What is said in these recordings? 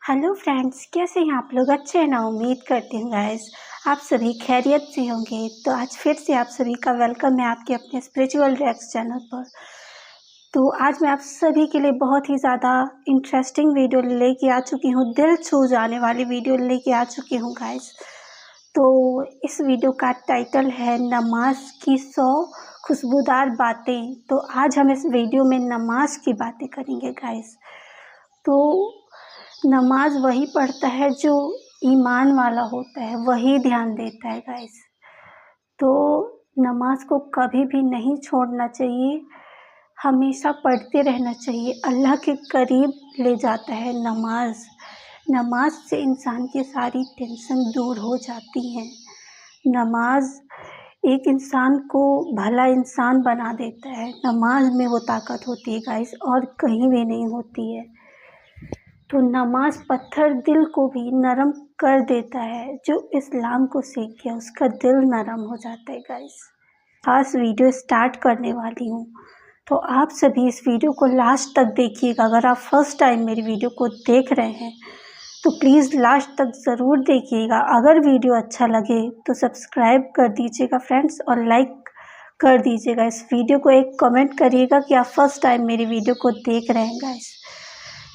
Hello friends, कैसे हैं आप लोग? अच्छे हैं ना? उम्मीद करती हूँ गाइस आप सभी खैरियत से होंगे। तो आज फिर से आप सभी का वेलकम है आपके अपने स्पिरिचुअल रिएक्ट्स चैनल पर। तो आज मैं आप सभी के लिए बहुत ही ज़्यादा इंटरेस्टिंग वीडियो लेके आ चुकी हूँ, दिल छू जाने वाली वीडियो लेके आ चुकी हूँ गाइस। तो इस वीडियो का टाइटल है नमाज की 100 खुशबूदार बातें। तो आज हम इस वीडियो में नमाज की बातें करेंगे गाइस। तो नमाज वही पढ़ता है जो ईमान वाला होता है, वही ध्यान देता है गाइस। तो नमाज को कभी भी नहीं छोड़ना चाहिए, हमेशा पढ़ते रहना चाहिए। अल्लाह के करीब ले जाता है नमाज। नमाज से इंसान की सारी टेंशन दूर हो जाती हैं। नमाज एक इंसान को भला इंसान बना देता है। नमाज में वो ताकत होती है गाइस, और कहीं भी नहीं होती है। तो नमाज पत्थर दिल को भी नरम कर देता है। जो इस्लाम को सीख गया उसका दिल नरम हो जाता है गाइस। खास वीडियो स्टार्ट करने वाली हूँ, तो आप सभी इस वीडियो को लास्ट तक देखिएगा। अगर आप फर्स्ट टाइम मेरी वीडियो को देख रहे हैं तो प्लीज़ लास्ट तक ज़रूर देखिएगा। अगर वीडियो अच्छा लगे तो सब्सक्राइब कर दीजिएगा फ्रेंड्स, और लाइक कर दीजिएगा। इस वीडियो को एक कमेंट करिएगा कि आप फर्स्ट टाइम मेरी वीडियो को देख रहे हैं गाइस।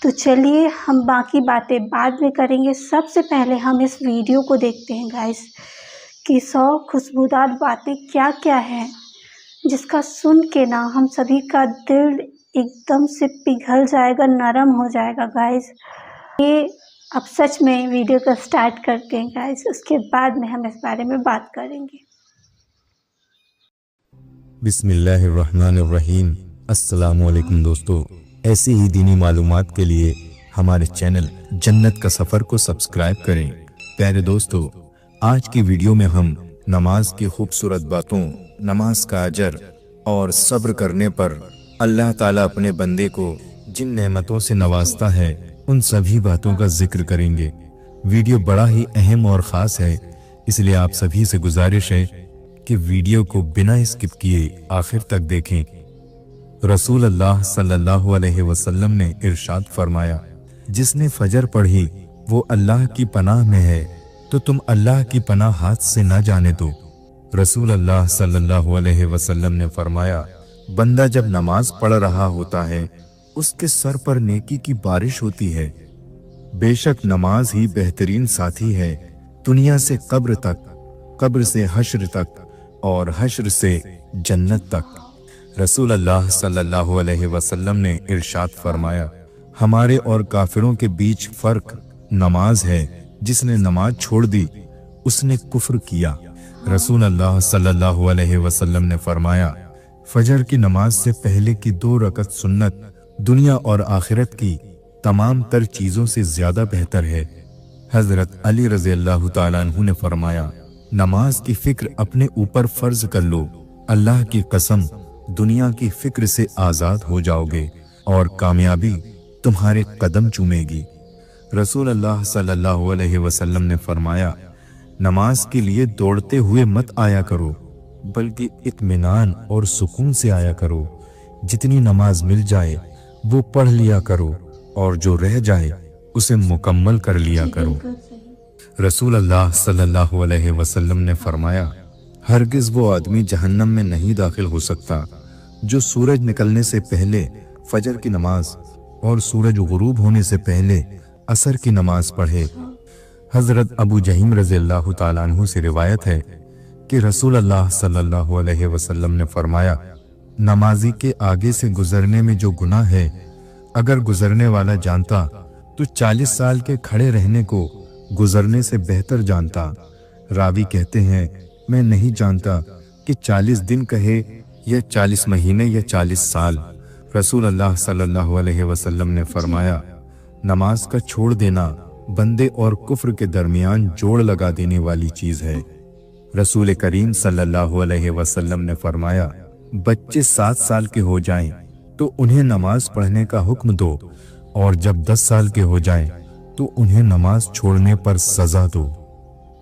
तो चलिए हम बाकी बातें बाद में करेंगे। सबसे पहले हम इस वीडियो को देखते हैं गाइस कि 100 खुशबूदार बातें क्या क्या हैं, जिसका सुन के ना हम सभी का दिल एकदम से पिघल जाएगा, नरम हो जाएगा गाइस। ये अब सच में वीडियो को स्टार्ट करते हैं गाइस, उसके बाद में हम इस बारे में बात करेंगे। बिस्मिल्लाहिर्रहमानिर्रहीम। अस्सलामुअलैकुम दोस्तों, ऐसी ही दीनी मालूमात के लिए हमारे चैनल जन्नत का सफ़र को सब्सक्राइब करें। प्यारे दोस्तों, आज की वीडियो में हम नमाज की खूबसूरत बातों, नमाज का अजर और सब्र करने पर अल्लाह ताला अपने बंदे को जिन नेमतों से नवाजता है उन सभी बातों का जिक्र करेंगे। वीडियो बड़ा ही अहम और ख़ास है, इसलिए आप सभी से गुजारिश है कि वीडियो को बिना स्किप किए आखिर तक देखें। रसूल अल्लाह सल्लल्लाहु अलैहि वसल्लम ने इरशाद फरमाया, जिसने फजर पढ़ी वो अल्लाह की पनाह में है, तो तुम अल्लाह की पनाह हाथ से न जाने दो। रसूल अल्लाह सल्लल्लाहु अलैहि वसल्लम ने फरमाया, बंदा जब नमाज पढ़ रहा होता है उसके सर पर नेकी की बारिश होती है। बेशक नमाज ही बेहतरीन साथी है दुनिया से कब्र तक, कब्र से हश्र तक और हश्र से जन्नत तक। रसूल अल्लाह सल्लल्लाहु अलैहि वसल्लम ने इरशाद फरमाया, हमारे और काफिरों के बीच फर्क नमाज है, जिसने नमाज छोड़ दी उसने कुफ्र किया। रसूल अल्लाह सल्लल्लाहु अलैहि वसल्लम ने फरमाया, फजर की नमाज से पहले की 2 रकत सुन्नत दुनिया और आखिरत की तमाम तर चीज़ों से ज़्यादा बेहतर है। हज़रत अली रज़ी अल्लाह ताला अन्हु ने फरमाया, नमाज की फिक्र अपने ऊपर फ़र्ज कर लो, अल्लाह की कसम दुनिया की फिक्र से आज़ाद हो जाओगे और कामयाबी तुम्हारे कदम चूमेगी। रसूल अल्लाह सल्लल्लाहु अलैहि वसल्लम ने फरमाया, नमाज के लिए दौड़ते हुए मत आया करो, बल्कि इत्मीनान और सुकून से आया करो। जितनी नमाज मिल जाए वो पढ़ लिया करो, और जो रह जाए उसे मुकम्मल कर लिया करो। रसूल अल्लाह सल्लल्लाहु अलैहि वसल्लम ने फरमाया, हरगिज़ वो आदमी जहन्नम में नहीं दाखिल हो सकता जो सूरज निकलने से पहले फजर की नमाज और सूरज गुरूब होने से पहले असर की नमाज पढ़े। हज़रत अबू जहीम रज़ी अल्लाह ताला अन्हु से रिवायत है कि रसूल अल्लाह सल्लल्लाहु अलैहि वसल्लम ने फरमाया, नमाजी के आगे से गुजरने में जो गुनाह है, अगर गुजरने वाला जानता तो 40 साल के खड़े रहने को गुजरने से बेहतर जानता। रावी कहते हैं, मैं नहीं जानता कि 40 दिन कहे या 40 महीने या 40 साल। रसूल अल्लाह सल्लल्लाहु अलैहि वसल्लम ने फरमाया, नमाज का छोड़ देना बंदे और कुफ्र के दरमियान जोड़ लगा देने वाली चीज़ है। रसूल करीम सल्लल्लाहु अलैहि वसल्लम ने फरमाया, बच्चे 7 साल के हो जाएं तो उन्हें नमाज पढ़ने का हुक्म दो, और जब 10 साल के हो जाएं तो उन्हें नमाज छोड़ने पर सज़ा दो।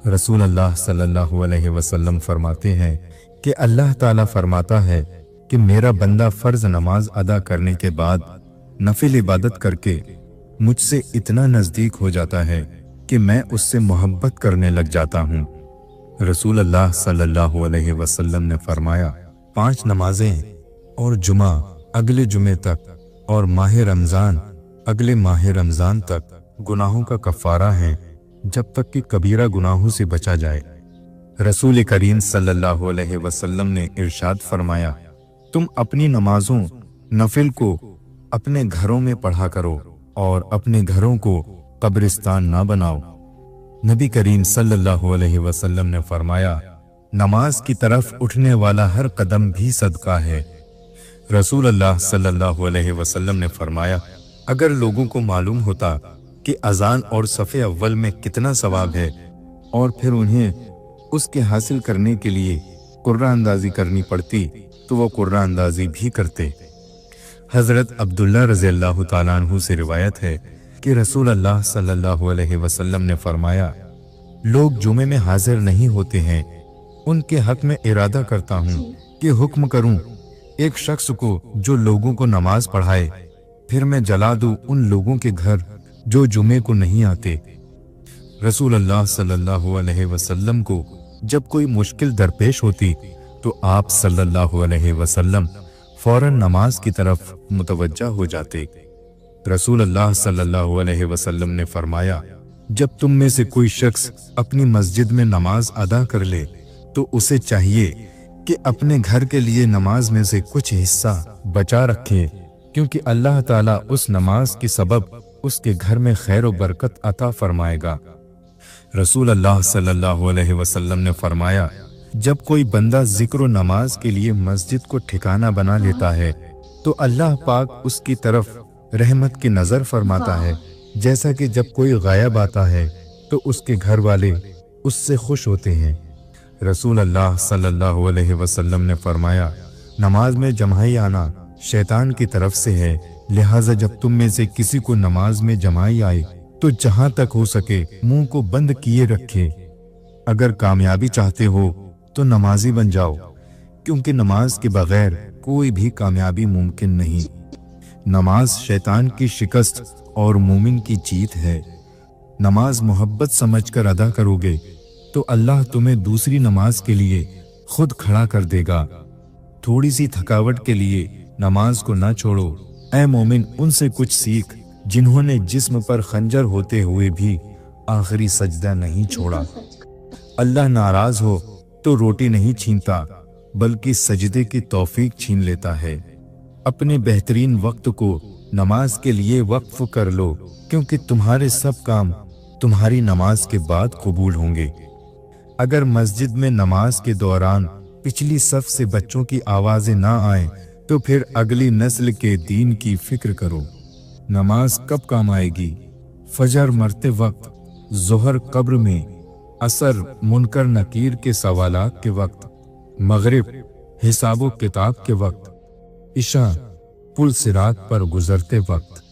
रसूल अल्लाह सल्लल्लाहु अलैहि वसल्लम फरमाते हैं कि अल्लाह ताला फरमाता है कि मेरा बंदा फ़र्ज नमाज अदा करने के बाद नफिल इबादत करके मुझसे इतना नजदीक हो जाता है कि मैं उससे मोहब्बत करने लग जाता हूँ। रसूल अल्लाह सल्लल्लाहु अलैहि वसल्लम ने फरमाया, 5 नमाजें और जुमा अगले जुमे तक और माह रमज़ान अगले माह रमज़ान तक गुनाहों का कफ़ारा है, जब तक कि कबीरा गुनाहों से बचा जाए। रसूल करीम सल्लल्लाहु अलैहि वसल्लम ने इरशाद फरमाया, तुम अपनी नमाजों नफिल को अपने घरों में पढ़ा करो और अपने घरों को कब्रिस्तान ना बनाओ। नबी करीम सल्लल्लाहु अलैहि वसल्लम ने फरमाया, नमाज की तरफ उठने वाला हर कदम भी सदका है। रसूल अल्लाह सल्लल्लाहु अलैहि वसल्लम ने फरमाया, अगर लोगों को मालूम होता कि अजान और सफ़े अव्वल में कितना सवाब है और फिर उन्हें उसके हासिल करने के लिए कुर्रा अंदाजी करनी पड़ती तो वो कुर्रा अंदाजी भी करते। हज़रत अब्दुल्ला रज़ी अल्लाह ताला अन्हु से रिवायत है कि रसूल अल्लाह सल्लल्लाहु अलैहि वसल्लम ने फरमाया, लोग जुमे में हाजिर नहीं होते हैं, उनके हक में इरादा करता हूँ कि हुक्म करूँ एक शख्स को जो लोगों को नमाज पढ़ाए, फिर मैं जला दूँ उन लोगों के घर जो जुमे को नहीं आते। रसूल अल्लाह सल्लल्लाहु अलैहि वसल्लम को जब कोई मुश्किल दरपेश होती तो आप सल्लल्लाहु अलैहि वसल्लम फौरन नमाज की तरफ मुतवज्जा हो जाते। रसूल अल्लाह सल्लल्लाहु अलैहि वसल्लम ने फरमाया, जब तुम में से कोई शख्स अपनी मस्जिद में नमाज अदा कर ले तो उसे चाहिए कि अपने घर के लिए नमाज में से कुछ हिस्सा बचा रखे, क्योंकि अल्लाह ताला उस नमाज के सबब उसके घर में खैर और बरकत अता फरमाएगा। रसूल अल्लाह सल्लल्लाहु अलैहि वसल्लम ने फरमाया, जब कोई बंदा जिक्र नमाज के लिए मस्जिद को ठिकाना बना लेता है तो अल्लाह पाक उसकी तरफ रहमत की नज़र फरमाता है, जैसा कि जब कोई गायब आता है तो उसके घर वाले उससे खुश होते हैं। रसूल अल्लाह सल्लल्लाहु अलैहि वसल्लम ने फरमाया, नमाज में जमाई आना शैतान की तरफ से है, लिहाजा जब तुम में से किसी को नमाज में जमाई आए तो जहां तक हो सके मुंह को बंद किए रखे। अगर कामयाबी चाहते हो तो नमाजी बन जाओ, क्योंकि नमाज के बगैर कोई भी कामयाबी मुमकिन नहीं। नमाज शैतान की शिकस्त और मोमिन की जीत है। नमाज मोहब्बत समझकर अदा करोगे तो अल्लाह तुम्हें दूसरी नमाज के लिए खुद खड़ा कर देगा। थोड़ी सी थकावट के लिए नमाज को ना छोड़ो। ऐ मोमिन, उनसे कुछ सीख जिन्होंने जिस्म पर खंजर होते हुए भी आखिरी सजदा नहीं छोड़ा। अल्लाह नाराज हो तो रोटी नहीं छीनता, बल्कि सजदे की तौफीक छीन लेता है। अपने बेहतरीन वक्त को नमाज के लिए वक्फ कर लो, क्योंकि तुम्हारे सब काम तुम्हारी नमाज के बाद कबूल होंगे। अगर मस्जिद में नमाज के दौरान पिछली सफ से बच्चों की आवाजें ना आए तो फिर अगली नस्ल के दीन की फिक्र करो। नमाज कब काम आएगी? फजर मरते वक्त, जोहर कब्र में, असर मुनकर नकीर के सवालात के वक्त, मगरिब हिसाबो किताब के वक्त, इशा पुल सिरात पर गुजरते वक्त।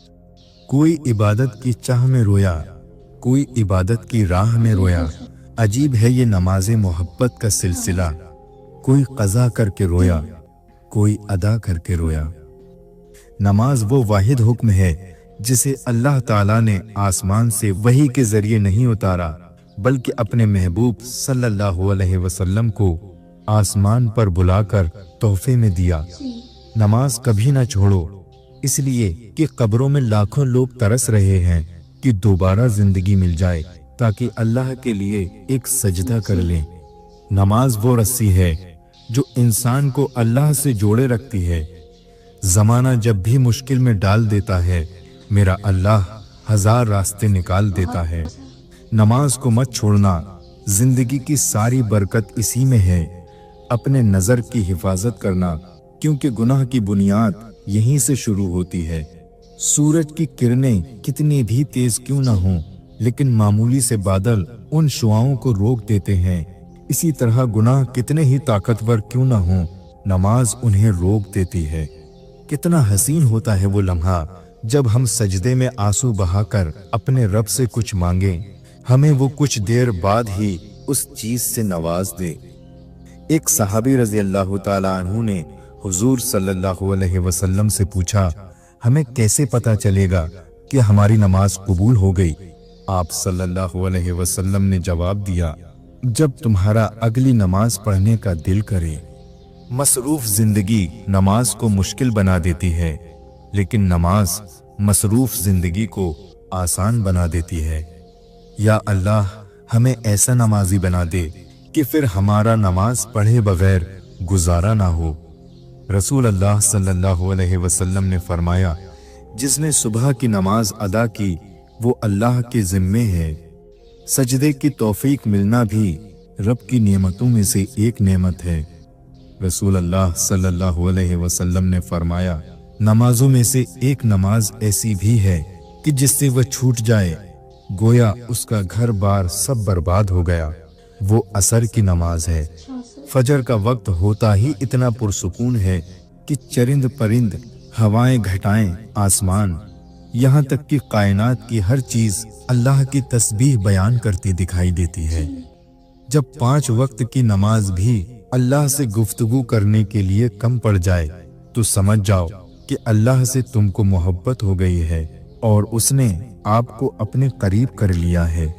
कोई इबादत की चाह में रोया, कोई इबादत की राह में रोया। अजीब है ये नमाज़े मोहब्बत का सिलसिला। कोई कज़ा करके रोया, कोई अदा करके रोया। नमाज वो वाहिद हुक्म है जिसे अल्लाह ताला ने आसमान से वही के जरिए नहीं उतारा, बल्कि अपने महबूब सल्लल्लाहु अलैहि वसल्लम को आसमान पर बुलाकर तोहफे में दिया। नमाज कभी ना छोड़ो, इसलिए कि कब्रों में लाखों लोग तरस रहे हैं कि दोबारा जिंदगी मिल जाए ताकि अल्लाह के लिए एक सजदा कर लें। नमाज वो रस्सी है जो इंसान को अल्लाह से जोड़े रखती है। जमाना जब भी मुश्किल में डाल देता है, मेरा अल्लाह 1000 रास्ते निकाल देता है। नमाज को मत छोड़ना, जिंदगी की सारी बरकत इसी में है। अपने नजर की हिफाजत करना, क्योंकि गुनाह की बुनियाद यहीं से शुरू होती है। सूरज की किरणें कितनी भी तेज क्यों ना हों, लेकिन मामूली से बादल उन शुआओं को रोक देते हैं। इसी तरह गुनाह कितने ही ताकतवर क्यों ना हों, नमाज उन्हें रोक देती है। कितना हसीन होता है वो लम्हा जब हम सजदे में आंसू बहाकर अपने रब से कुछ मांगे, हमें वो कुछ देर बाद ही उस चीज से नवाज दे। एक सहाबी रजी अल्लाह ताला अन्हु ने हुजूर सल्लल्लाहु अलैहि वसल्लम से पूछा, हमें कैसे पता चलेगा کہ हमारी नमाज कबूल हो गई। आप सल्लल्लाहु अलैहि वसल्लम ने जवाब दिया, जब तुम्हारा अगली नमाज पढ़ने का दिल करे। मसरूफ जिंदगी नमाज को मुश्किल बना देती है, लेकिन नमाज मसरूफ जिंदगी को आसान बना देती है। या अल्लाह, हमें ऐसा नमाजी बना दे कि फिर हमारा नमाज पढ़े बगैर गुजारा ना हो। रसूल अल्लाह सल्लल्लाहु अलैहि वसल्लम ने फरमाया, जिसने सुबह की नमाज अदा की वो अल्लाह के जिम्मे है। सजदे की तौफीक मिलना भी रब की नेमतों में से एक नेमत है। रसूल अल्लाह सल्लल्लाहु अलैहि वसल्लम ने फरमाया, नमाजों में से एक नमाज ऐसी भी है कि जिससे वह छूट जाए गोया उसका घर बार सब बर्बाद हो गया। वो असर की नमाज है। फजर का वक्त होता ही इतना पुरसुकून है कि चरिंद परिंद, हवाएं, घटाएं, आसमान, यहाँ तक कि कायनात की हर चीज अल्लाह की तस्बीह बयान करती दिखाई देती है। जब 5 वक्त की नमाज भी अल्लाह से गुफ्तगू करने के लिए कम पड़ जाए तो समझ जाओ कि अल्लाह से तुमको मोहब्बत हो गई है और उसने आपको अपने करीब कर लिया है।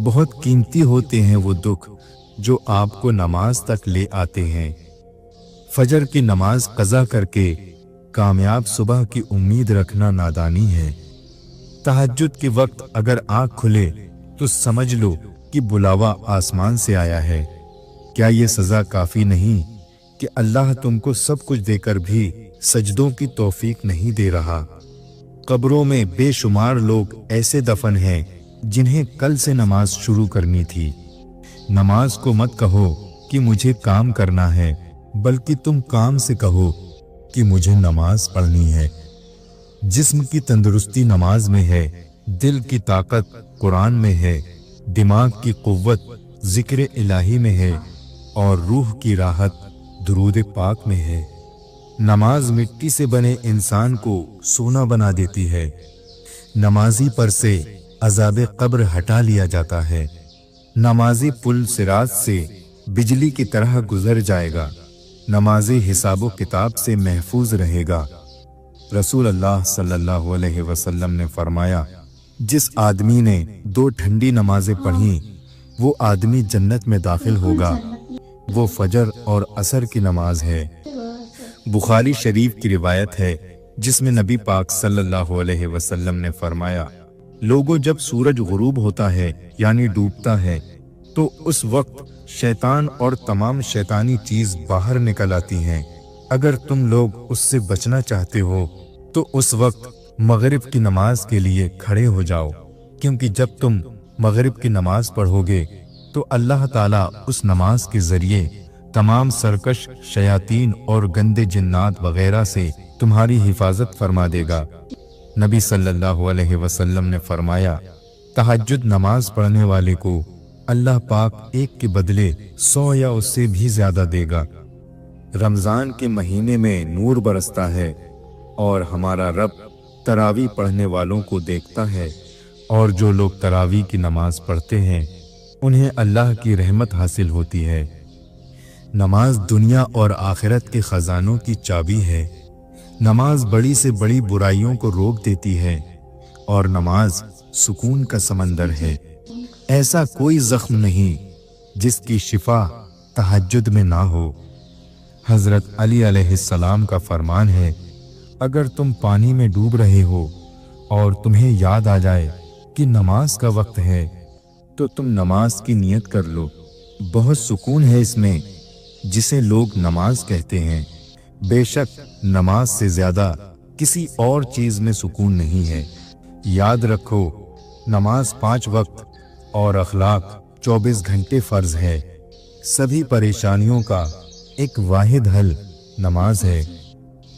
बहुत कीमती होते हैं वो दुख जो आपको नमाज तक ले आते हैं। फजर की नमाज कज़ा करके कामयाब सुबह की उम्मीद रखना नादानी है। तहज्जुद के वक्त अगर आँख खुले तो समझ लो कि बुलावा आसमान से आया है। क्या ये सजा काफी नहीं कि अल्लाह तुमको सब कुछ देकर भी सजदों की तौफीक नहीं दे रहा। कब्रों में बेशुमार लोग ऐसे दफन हैं जिन्हें कल से नमाज शुरू करनी थी। नमाज को मत कहो कि मुझे काम करना है, बल्कि तुम काम से कहो कि मुझे नमाज पढ़नी है। जिस्म की तंदुरुस्ती नमाज में है, दिल की ताकत कुरान में है, दिमाग की कुव्वत जिक्र इलाही में है और रूह की राहत दुरूद पाक में है। नमाज मिट्टी से बने इंसान को सोना बना देती है। नमाजी पर से अज़ाब कब्र हटा लिया जाता है। नमाजी पुल सिरात से बिजली की तरह गुजर जाएगा। नमाजी हिसाबो किताब से महफूज रहेगा। रसूल अल्लाह सल्लल्लाहु अलैहि वसल्लम ने फरमाया, जिस आदमी ने 2 ठंडी नमाजें पढ़ी वो आदमी जन्नत में दाखिल होगा। वो फजर और असर की नमाज है। बुखारी शरीफ की रिवायत है जिसमें नबी पाक सल्लल्लाहु अलैहि वसल्लम ने फरमाया, लोगों, जब सूरज गुरूब होता है यानी डूबता है तो उस वक्त शैतान और तमाम शैतानी चीज बाहर निकल आती हैं। अगर तुम लोग उससे बचना चाहते हो तो उस वक्त मगरिब की नमाज के लिए खड़े हो जाओ, क्योंकि जब तुम मगरिब की नमाज पढ़ोगे तो अल्लाह ताला उस नमाज के जरिए तमाम सरकश शयातीन और गंदे जिन्नात वगैरह से तुम्हारी हिफाजत फरमा देगा। नबी सल्लल्लाहु अलैहि वसल्लम ने फरमाया, तहज्जुद नमाज पढ़ने वाले को अल्लाह पाक एक के बदले 100 या उससे भी ज्यादा देगा। रमजान के महीने में नूर बरसता है और हमारा रब तरावी पढ़ने वालों को देखता है, और जो लोग तरावी की नमाज पढ़ते हैं उन्हें अल्लाह की रहमत हासिल होती है। नमाज दुनिया और आखिरत के खजानों की चाबी है। नमाज बड़ी से बड़ी बुराइयों को रोक देती है और नमाज सुकून का समंदर है। ऐसा कोई जख्म नहीं जिसकी शिफा तहज्जुद में ना हो। हजरत अली अलैहिस्सलाम का फरमान है, अगर तुम पानी में डूब रहे हो और तुम्हें याद आ जाए कि नमाज का वक्त है तो तुम नमाज की नियत कर लो। बहुत सुकून है इसमें जिसे लोग नमाज कहते हैं। बेशक नमाज से ज्यादा किसी और चीज में सुकून नहीं है। याद रखो, नमाज 5 वक्त और अखलाक 24 घंटे फर्ज है। सभी परेशानियों का एक वाहिद हल नमाज है।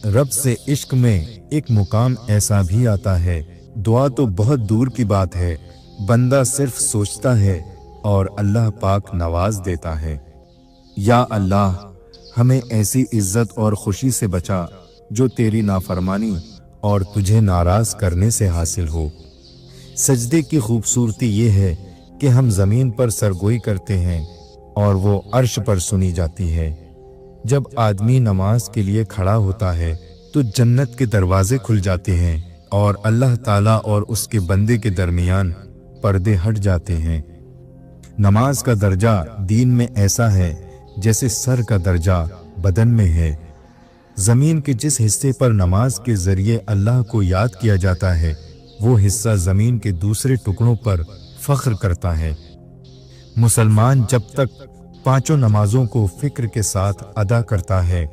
रब से इश्क में एक मुकाम ऐसा भी आता है, दुआ तो बहुत दूर की बात है, बंदा सिर्फ सोचता है और अल्लाह पाक नवाज देता है। या अल्लाह, हमें ऐसी इज्जत और खुशी से बचा जो तेरी नाफरमानी और तुझे नाराज करने से हासिल हो। सजदे की खूबसूरती ये है कि हम जमीन पर सरगोई करते हैं और वो अर्श पर सुनी जाती है। जब आदमी नमाज के लिए खड़ा होता है तो जन्नत के दरवाजे खुल जाते हैं और अल्लाह ताला और उसके बंदे के दरमियान पर्दे हट जाते हैं। नमाज का दर्जा दीन में ऐसा है जैसे सर का दर्जा बदन में है। जमीन के जिस हिस्से पर नमाज के जरिए अल्लाह को याद किया जाता है, वो हिस्सा जमीन के दूसरे टुकड़ों पर फख्र करता है। मुसलमान जब तक पांचों नमाजों को फिक्र के साथ अदा करता है,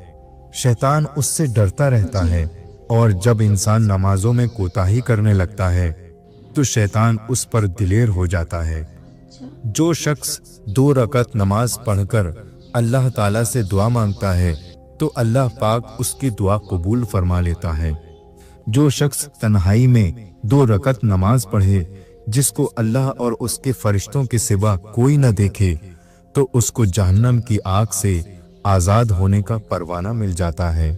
शैतान उससे डरता रहता है, और जब इंसान नमाजों में कोताही करने लगता है तो शैतान उस पर दिलेर हो जाता है। जो शख्स 2 रकात नमाज पढ़कर अल्लाह ताला से दुआ मांगता है तो अल्लाह पाक उसकी दुआ कबूल फरमा लेता है। जो शख्स तन्हाई में 2 रकात नमाज पढ़े जिसको अल्लाह और उसके फरिश्तों के सिवा कोई न देखे, तो उसको जहन्नम की आग से आजाद होने का परवाना मिल जाता है।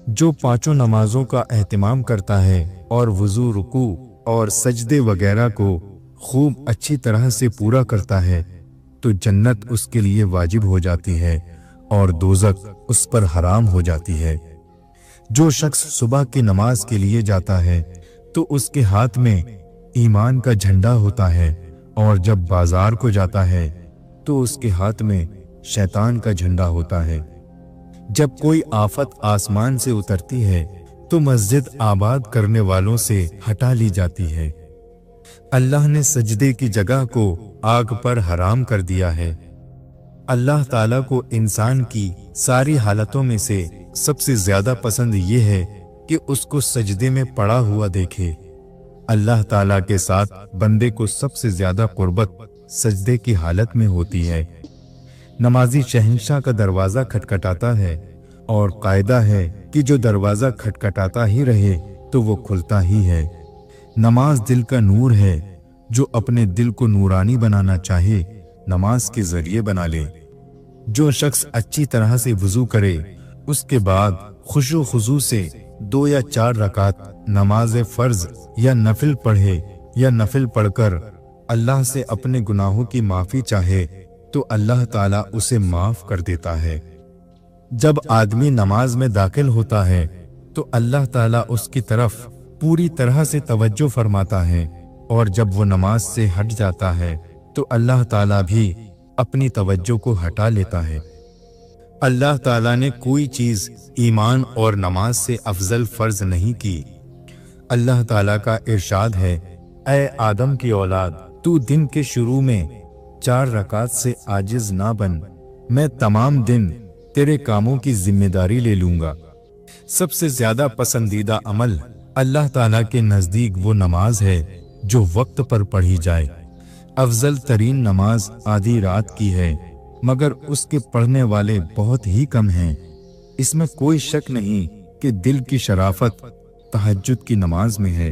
जो 5 नमाजों का एहतिमाम करता है और वुजू, रुकू और सजदे वगैरह को खूब अच्छी तरह से पूरा करता है, तो जन्नत उसके लिए वाजिब हो जाती है और दोज़ख उस पर हराम हो जाती है। जो शख्स सुबह की नमाज के लिए जाता है तो उसके हाथ में ईमान का झंडा होता है, और जब बाजार को जाता है तो उसके हाथ में शैतान का झंडा होता है। जब कोई आफत आसमान से उतरती है तो मस्जिद आबाद करने वालों से हटा ली जाती है। अल्लाह ने सजदे की जगह को आग पर हराम कर दिया है। अल्लाह ताला को इंसान की सारी हालतों में से सबसे ज्यादा पसंद ये है कि उसको सजदे में पड़ा हुआ देखे। अल्लाह ताला के साथ बंदे को सबसे ज्यादा कुर्बत सजदे की हालत में होती है। नमाजी शहंशाह का दरवाजा खटखटाता है, और कायदा है कि जो दरवाजा खटखटाता ही रहे तो वो खुलता ही है। नमाज दिल का नूर है। जो अपने दिल को नूरानी बनाना चाहे, नमाज के जरिए बना ले। जो शख्स अच्छी तरह से वुजू करे, उसके बाद खुशू खुजू से 2 या 4 रकात नमाज फर्ज या नफिल पढ़े, या नफिल पढ़कर अल्लाह से अपने गुनाहों की माफी चाहे, तो अल्लाह ताला उसे माफ कर देता है। जब आदमी नमाज में दाखिल होता है तो अल्लाह ताला उसकी तरफ पूरी तरह से तवज्जो फरमाता है, और जब वो नमाज से हट जाता है तो अल्लाह ताला भी अपनी तवज्जो को हटा लेता है। अल्लाह ताला ने कोई चीज ईमान और नमाज से अफजल फर्ज नहीं की। अल्लाह ताला का इरशाद है, ऐ आदम की औलाद, तू दिन के शुरू में 4 रकात से आजिज ना बन, मैं तमाम दिन तेरे कामों की जिम्मेदारी ले लूंगा। सबसे ज्यादा पसंदीदा अमल अल्लाह ताला के नजदीक वो नमाज है जो वक्त पर पढ़ी जाए। अफजल तरीन नमाज आधी रात की है, मगर उसके पढ़ने वाले बहुत ही कम हैं। इसमें कोई शक नहीं कि दिल की शराफत तहज्जुद की नमाज में है।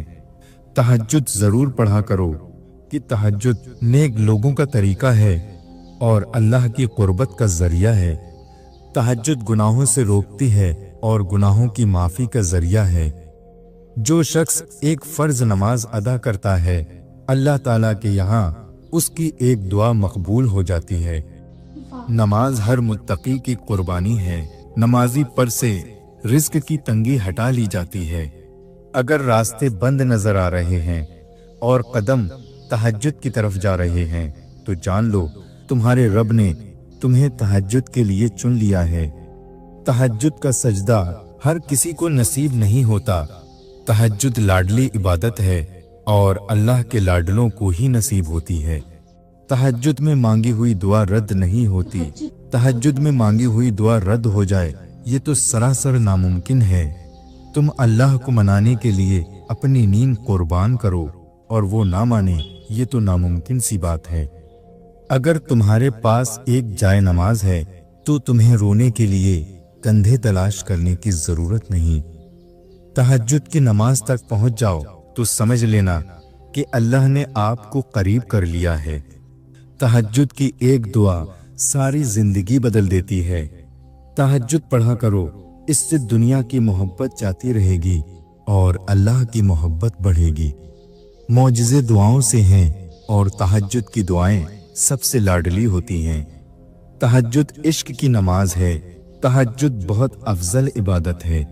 तहज्जुद जरूर पढ़ा करो कि तहज्जुद नेक लोगों का तरीका है और अल्लाह की कुर्बत का जरिया है। तहज्जुद गुनाहों से रोकती है और गुनाहों की माफी का जरिया है। जो शख्स एक फर्ज नमाज अदा करता है, अल्लाह ताला के यहाँ उसकी एक दुआ मकबूल हो जाती है। नमाज हर मुत्तकी की कुर्बानी है। नमाजी पर से रिस्क की तंगी हटा ली जाती है। अगर रास्ते बंद नजर आ रहे हैं और कदम तहज्जुद की तरफ जा रहे हैं, तो जान लो तुम्हारे रब ने तुम्हें तहज्जुद के लिए चुन लिया है। तहज्जुद का सजदा हर किसी को नसीब नहीं होता। तहज्जुद लाडली इबादत है और अल्लाह के लाडलों को ही नसीब होती है। तहज्जुद में मांगी हुई दुआ रद्द नहीं होती। तहज्जुद में मांगी हुई दुआ रद्द हो जाए, ये तो सरासर नामुमकिन है। तुम अल्लाह को मनाने के लिए अपनी नींद कुर्बान करो और वो ना माने, ये तो नामुमकिन सी बात है। अगर तुम्हारे पास एक जाए नमाज है तो तुम्हें रोने के लिए कंधे तलाश करने की जरूरत नहीं। तहज्जुद की नमाज तक पहुंच जाओ तो समझ लेना कि अल्लाह ने आपको करीब कर लिया है। तहज्जुद की एक दुआ सारी जिंदगी बदल देती है। तहज्जुद पढ़ा करो, इससे दुनिया की मोहब्बत जाती रहेगी और अल्लाह की मोहब्बत बढ़ेगी। मौजिज़े दुआओं से हैं और तहज्जुद की दुआएं सबसे लाडली होती हैं। तहज्जुद इश्क की नमाज है। तहज्जुद बहुत अफजल इबादत है।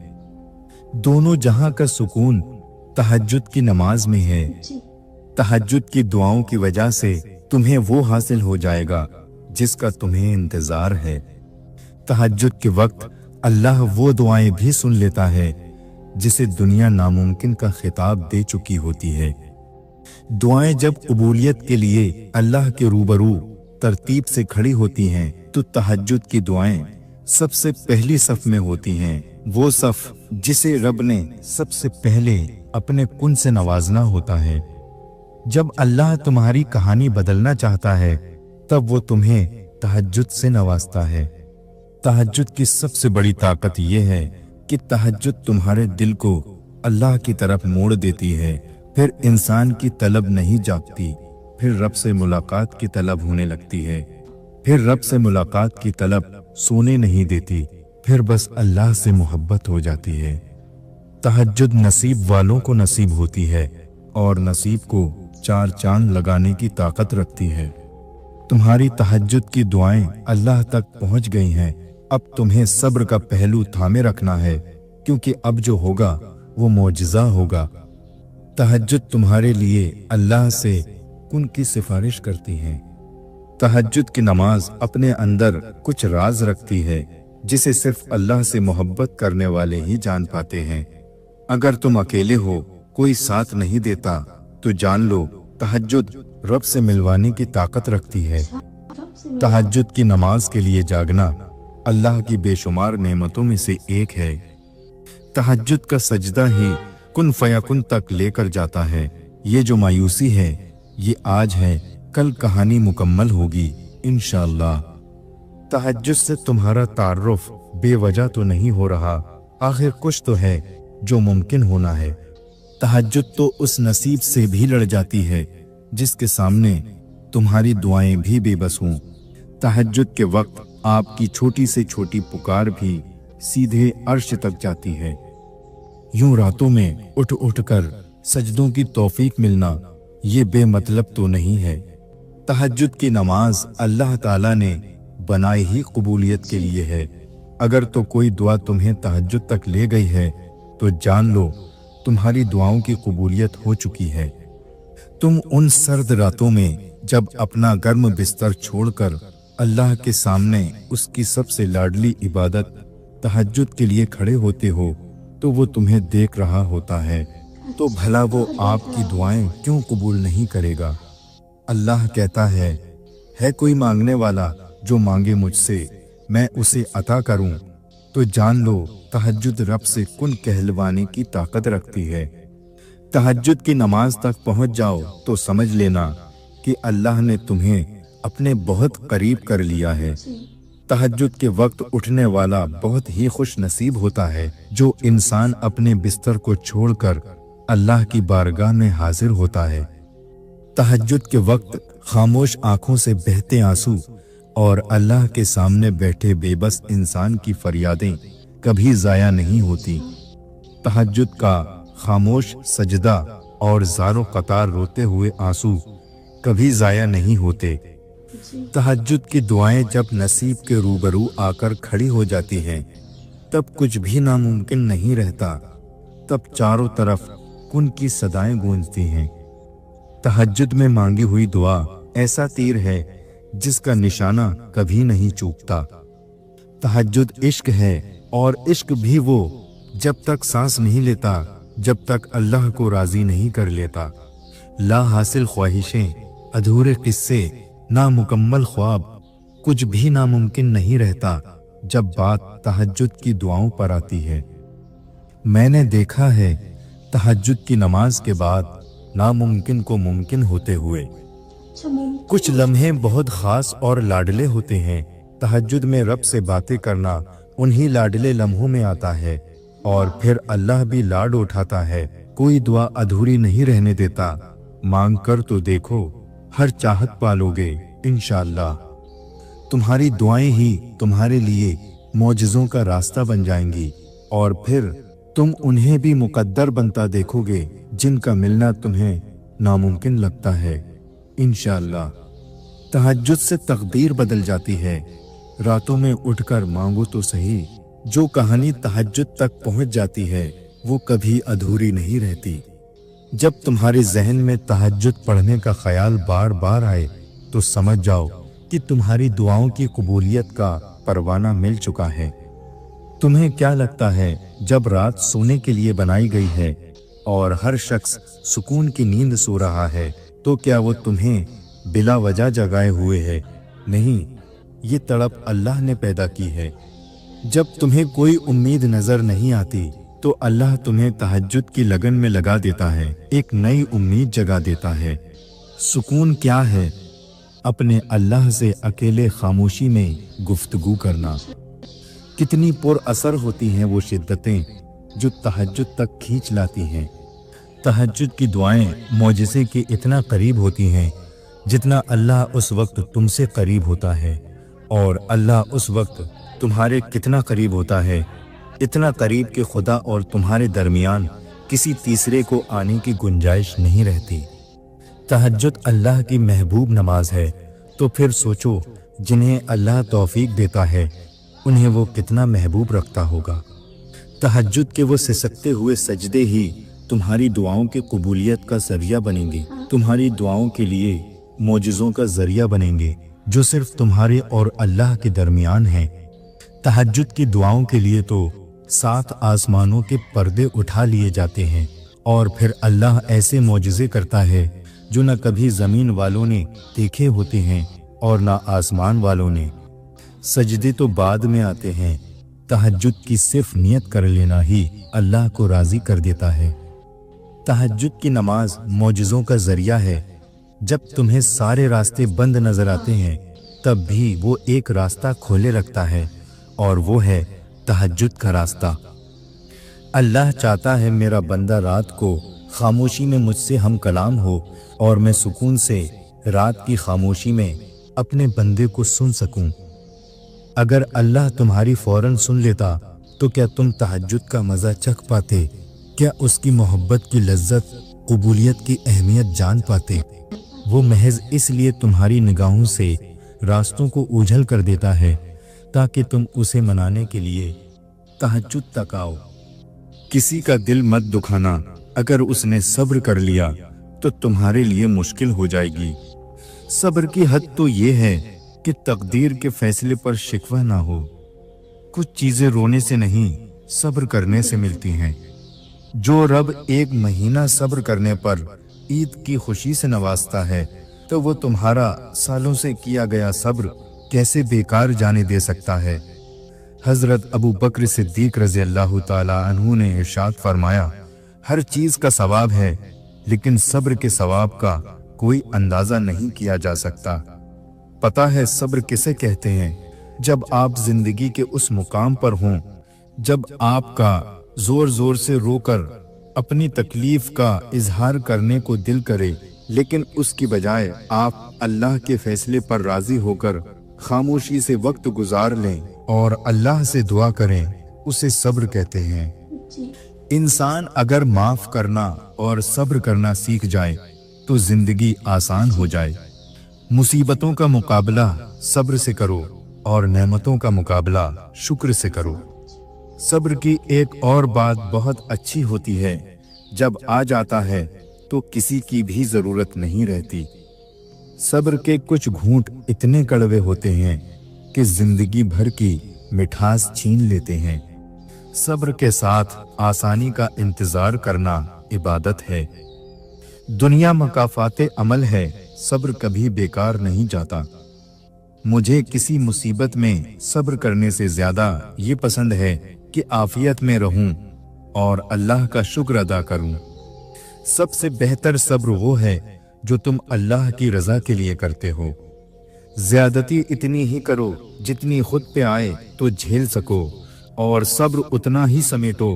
दोनों जहां का सुकून तहज्जुद की नमाज में है। जी तहज्जुद की दुआओं की वजह से तुम्हें वो हासिल हो जाएगा जिसका तुम्हें इंतजार है। तहज्जुद के वक्त अल्लाह वो दुआएं भी सुन लेता है जिसे दुनिया नामुमकिन का खिताब दे चुकी होती है। दुआएं जब कबूलियत के लिए अल्लाह के रूबरू तरतीब से खड़ी होती हैं तो तहज्जुद की दुआएं सबसे पहली सफ में होती हैं। वो सफ जिसे रब ने सबसे पहले अपने कुन से नवाजना होता है। जब अल्लाह तुम्हारी कहानी बदलना चाहता है तब वो तुम्हें तहज्जुद से नवाजता है। तहज्जुद की सबसे बड़ी ताकत यह है कि तहज्जुद तुम्हारे दिल को अल्लाह की तरफ मोड़ देती है। फिर इंसान की तलब नहीं जागती, फिर रब से मुलाकात की तलब होने लगती है। फिर रब से मुलाकात की तलब सोने नहीं देती, फिर बस अल्लाह से मोहब्बत हो जाती है। तहज्जुद नसीब वालों को नसीब होती है और नसीब को चार चांद लगाने की ताकत रखती है। तुम्हारी तहज्जुद की दुआएं अल्लाह तक पहुंच गई हैं। अब तुम्हें सब्र का पहलू थामे रखना है, क्योंकि अब जो होगा वो मौजिज़ा होगा। तहज्जुद तुम्हारे लिए अल्लाह से कुन की सिफारिश करती है। तहज्जुद की नमाज अपने अंदर कुछ राज रखती है जिसे सिर्फ अल्लाह से मोहब्बत करने वाले ही जान पाते हैं। अगर तुम अकेले हो, कोई साथ नहीं देता, तो जान लो तहज्जुद रब से मिलवाने की ताकत रखती है। तहज्जुद की नमाज के लिए जागना अल्लाह की बेशुमार नेमतों में से एक है। तहज्जुद का सजदा ही कुन फयाकुन तक लेकर जाता है। ये जो मायूसी है ये आज है, कल कहानी मुकम्मल होगी इंशाअल्लाह। तहज्जुद से तुम्हारा तारुफ बेवजह तो नहीं हो रहा, आखिर कुछ तो है जो मुमकिन होना है। तहज्जुद तो उस नसीब से भी लड़ जाती है जिसके सामने तुम्हारी दुआएं भी बेबस हों। तहज्जुद के वक्त आपकी छोटी से छोटी पुकार भी सीधे अर्श तक जाती है। यूं रातों में उठ उठ कर सजदों की तौफीक मिलना ये बेमतलब तो नहीं है। तहज्जुद की नमाज अल्लाह ताला ने बनाई ही कबूलियत के लिए है। अगर तो कोई दुआ तुम्हें तहज्जुद तक ले गई है तो जान लो तुम्हारी दुआओं की कबूलियत हो चुकी है। तुम उन सर्द रातों में जब अपना गर्म बिस्तर छोड़कर अल्लाह के सामने उसकी सबसे लाडली इबादत तहज्जुद के लिए खड़े होते हो तो वो तुम्हें देख रहा होता है, तो भला वो आपकी दुआएं क्यों कबूल नहीं करेगा। अल्लाह कहता है कोई मांगने वाला जो मांगे मुझसे मैं उसे अता करूं, तो जान लो तहज्जुद रब से कुन कहलवाने की ताकत रखती है। तहज्जुद की नमाज तक पहुंच जाओ तो समझ लेना कि अल्लाह ने तुम्हें अपने बहुत करीब कर लिया है। तहज्जुद के वक्त उठने वाला बहुत ही खुश नसीब होता है जो इंसान अपने बिस्तर को छोड़कर अल्लाह की बारगाह में हाजिर होता है। तहज्जुद के वक्त खामोश आंखों से बहते आंसू और अल्लाह के सामने बैठे बेबस इंसान की फरियादें कभी जाया नहीं होती। तहज्जुद का खामोश सजदा और ज़ारो कतार रोते हुए आंसू कभी जाया नहीं होते। तहज्जुद की दुआएं जब नसीब के रूबरू आकर खड़ी हो जाती हैं तब कुछ भी नामुमकिन नहीं रहता, तब चारों तरफ कुन की सदाएं गूंजती हैं। तहज्जुद में मांगी हुई दुआ ऐसा तीर है जिसका निशाना कभी नहीं चूकता। तहज्जुद इश्क है और इश्क भी वो जब तक सांस नहीं लेता जब तक अल्लाह को राजी नहीं कर लेता। ला हासिल ख्वाहिशें, अधूरे किस्से, नामुकम्मल ख्वाब, कुछ भी नामुमकिन नहीं रहता जब बात तहज्जुद की दुआओं पर आती है। मैंने देखा है तहज्जुद की नमाज के बाद नामुमकिन को मुमकिन होते हुए। कुछ लम्हे बहुत खास और लाडले होते हैं। तहज्जुद में रब से बातें करना उन्हीं लाडले लम्हों में आता है और फिर अल्लाह भी लाड उठाता है। कोई दुआ अधूरी नहीं रहने देता। मांग कर तो देखो, हर चाहत पालोगे इंशाअल्लाह। तुम्हारी दुआएं ही तुम्हारे लिए मौजिज़ों का रास्ता बन जाएंगी और फिर तुम उन्हें भी मुकद्दर बनता देखोगे जिनका मिलना तुम्हें नामुमकिन लगता है इंशाअल्लाह। तहज्जुद से तकदीर बदल जाती है। रातों में उठकर मांगो तो सही। जो कहानी तहज्जुद तक पहुंच जाती है वो कभी अधूरी नहीं रहती। जब तुम्हारे जहन में तहज्जुद पढ़ने का ख्याल बार बार आए तो समझ जाओ कि तुम्हारी दुआओं की कबूलियत का परवाना मिल चुका है। तुम्हें क्या लगता है, जब रात सोने के लिए बनाई गई है और हर शख्स सुकून की नींद सो रहा है, तो क्या वो तुम्हें बिला वजह जगाए हुए है? नहीं, ये तड़प अल्लाह ने पैदा की है। जब तुम्हें कोई उम्मीद नजर नहीं आती तो अल्लाह तुम्हें तहज्जुद की लगन में लगा देता है, एक नई उम्मीद जगा देता है। सुकून क्या है? अपने अल्लाह से अकेले खामोशी में गुफ्तगू करना। कितनी पुर असर होती हैं वो शिद्दतें जो तहज्जुद तक खींच लाती हैं। तहज्जुद की दुआएं मौजिज़े के इतना करीब होती हैं जितना अल्लाह उस वक्त तुमसे करीब होता है, और अल्लाह उस वक्त तुम्हारे कितना करीब होता है, इतना करीब कि खुदा और तुम्हारे दरमियान किसी तीसरे को आने की गुंजाइश नहीं रहती। तहज्जुद अल्लाह की महबूब नमाज है, तो फिर सोचो जिन्हें अल्लाह तौफीक देता है उन्हें वो कितना महबूब रखता होगा। तहज्जुद के वो सिसकते हुए सजदे ही तुम्हारी दुआओं की कबूलियत का जरिया बनेंगे, तुम्हारी दुआओं के लिए मौजिज़ों का जरिया बनेंगे जो सिर्फ तुम्हारे और अल्लाह के दरमियान हैं। तहज्जुद की दुआओं के लिए तो 7 आसमानों के पर्दे उठा लिए जाते हैं, और फिर अल्लाह ऐसे मौजिज़े करता है जो न कभी ज़मीन वालों ने देखे होते हैं और न आसमान वालों ने। सजदे तो बाद में आते हैं, तहज्जुद की सिर्फ नियत कर लेना ही अल्लाह को राज़ी कर देता है। तहज्जुद की नमाज मौजिज़ों का ज़रिया है। जब तुम्हें सारे रास्ते बंद नज़र आते हैं तब भी वो एक रास्ता खोले रखता है, और वो है तहज्जुद का रास्ता। अल्लाह चाहता है मेरा बंदा रात को खामोशी में मुझसे हम कलाम हो और मैं सुकून से रात की खामोशी में अपने बंदे को सुन सकूं। अगर अल्लाह तुम्हारी फौरन सुन लेता तो क्या तुम तहज्जुद का मज़ा चख पाते? क्या उसकी मोहब्बत की लज्जत, कबूलियत की अहमियत जान पाते? वो महज इसलिए तुम्हारी निगाहों से रास्तों को ओझल कर देता है ताकि तुम उसे मनाने के लिए तहज्जुद तक आओ। किसी का दिल मत दुखाना, अगर उसने सब्र कर लिया तो तुम्हारे लिए मुश्किल हो जाएगी। सब्र की हद तो ये है कि तकदीर के फैसले पर शिकवा ना हो। कुछ चीजें रोने से नहीं, सब्र करने से मिलती हैं। जो रब 1 महीना सब्र करने पर ईद की खुशी से नवाजता है, तो वो तुम्हारा सालों से किया गया सब्र कैसे बेकार जाने दे सकता है। हजरत अबू बकर सिद्दीक रज़ी अल्लाह ताला अन्हु ने इरशाद फरमाया, हर चीज का सवाब है लेकिन सब्र के सवाब का कोई अंदाजा नहीं किया जा सकता। पता है सब्र किसे कहते हैं? जब आप जिंदगी के उस मुकाम पर हों जब आपका जोर जोर से रोकर अपनी तकलीफ का इजहार करने को दिल करे, लेकिन उसकी बजाय आप अल्लाह के फैसले पर राजी होकर खामोशी से वक्त गुजार लें और अल्लाह से दुआ करें, उसे सब्र कहते हैं। इंसान अगर माफ करना और सब्र करना सीख जाए तो जिंदगी आसान हो जाए। मुसीबतों का मुकाबला सब्र से करो और नेमतों का मुकाबला शुक्र से करो। सब्र की एक और बात बहुत अच्छी होती है, जब आ जाता है तो किसी की भी जरूरत नहीं रहती। सब्र के कुछ घूंट इतने कड़वे होते हैं कि जिंदगी भर की मिठास छीन लेते हैं। सब्र के साथ आसानी का इंतजार करना इबादत है। दुनिया मकाफाते अमल है, सब्र कभी बेकार नहीं जाता। मुझे किसी मुसीबत में सब्र करने से ज्यादा ये पसंद है कि आफियत में रहूं और अल्लाह का शुक्र अदा करूं। सबसे बेहतर सब्र वो है जो तुम अल्लाह की रजा के लिए करते हो। ज्यादती इतनी ही करो जितनी खुद पे आए तो झेल सको, और सब्र उतना ही समेटो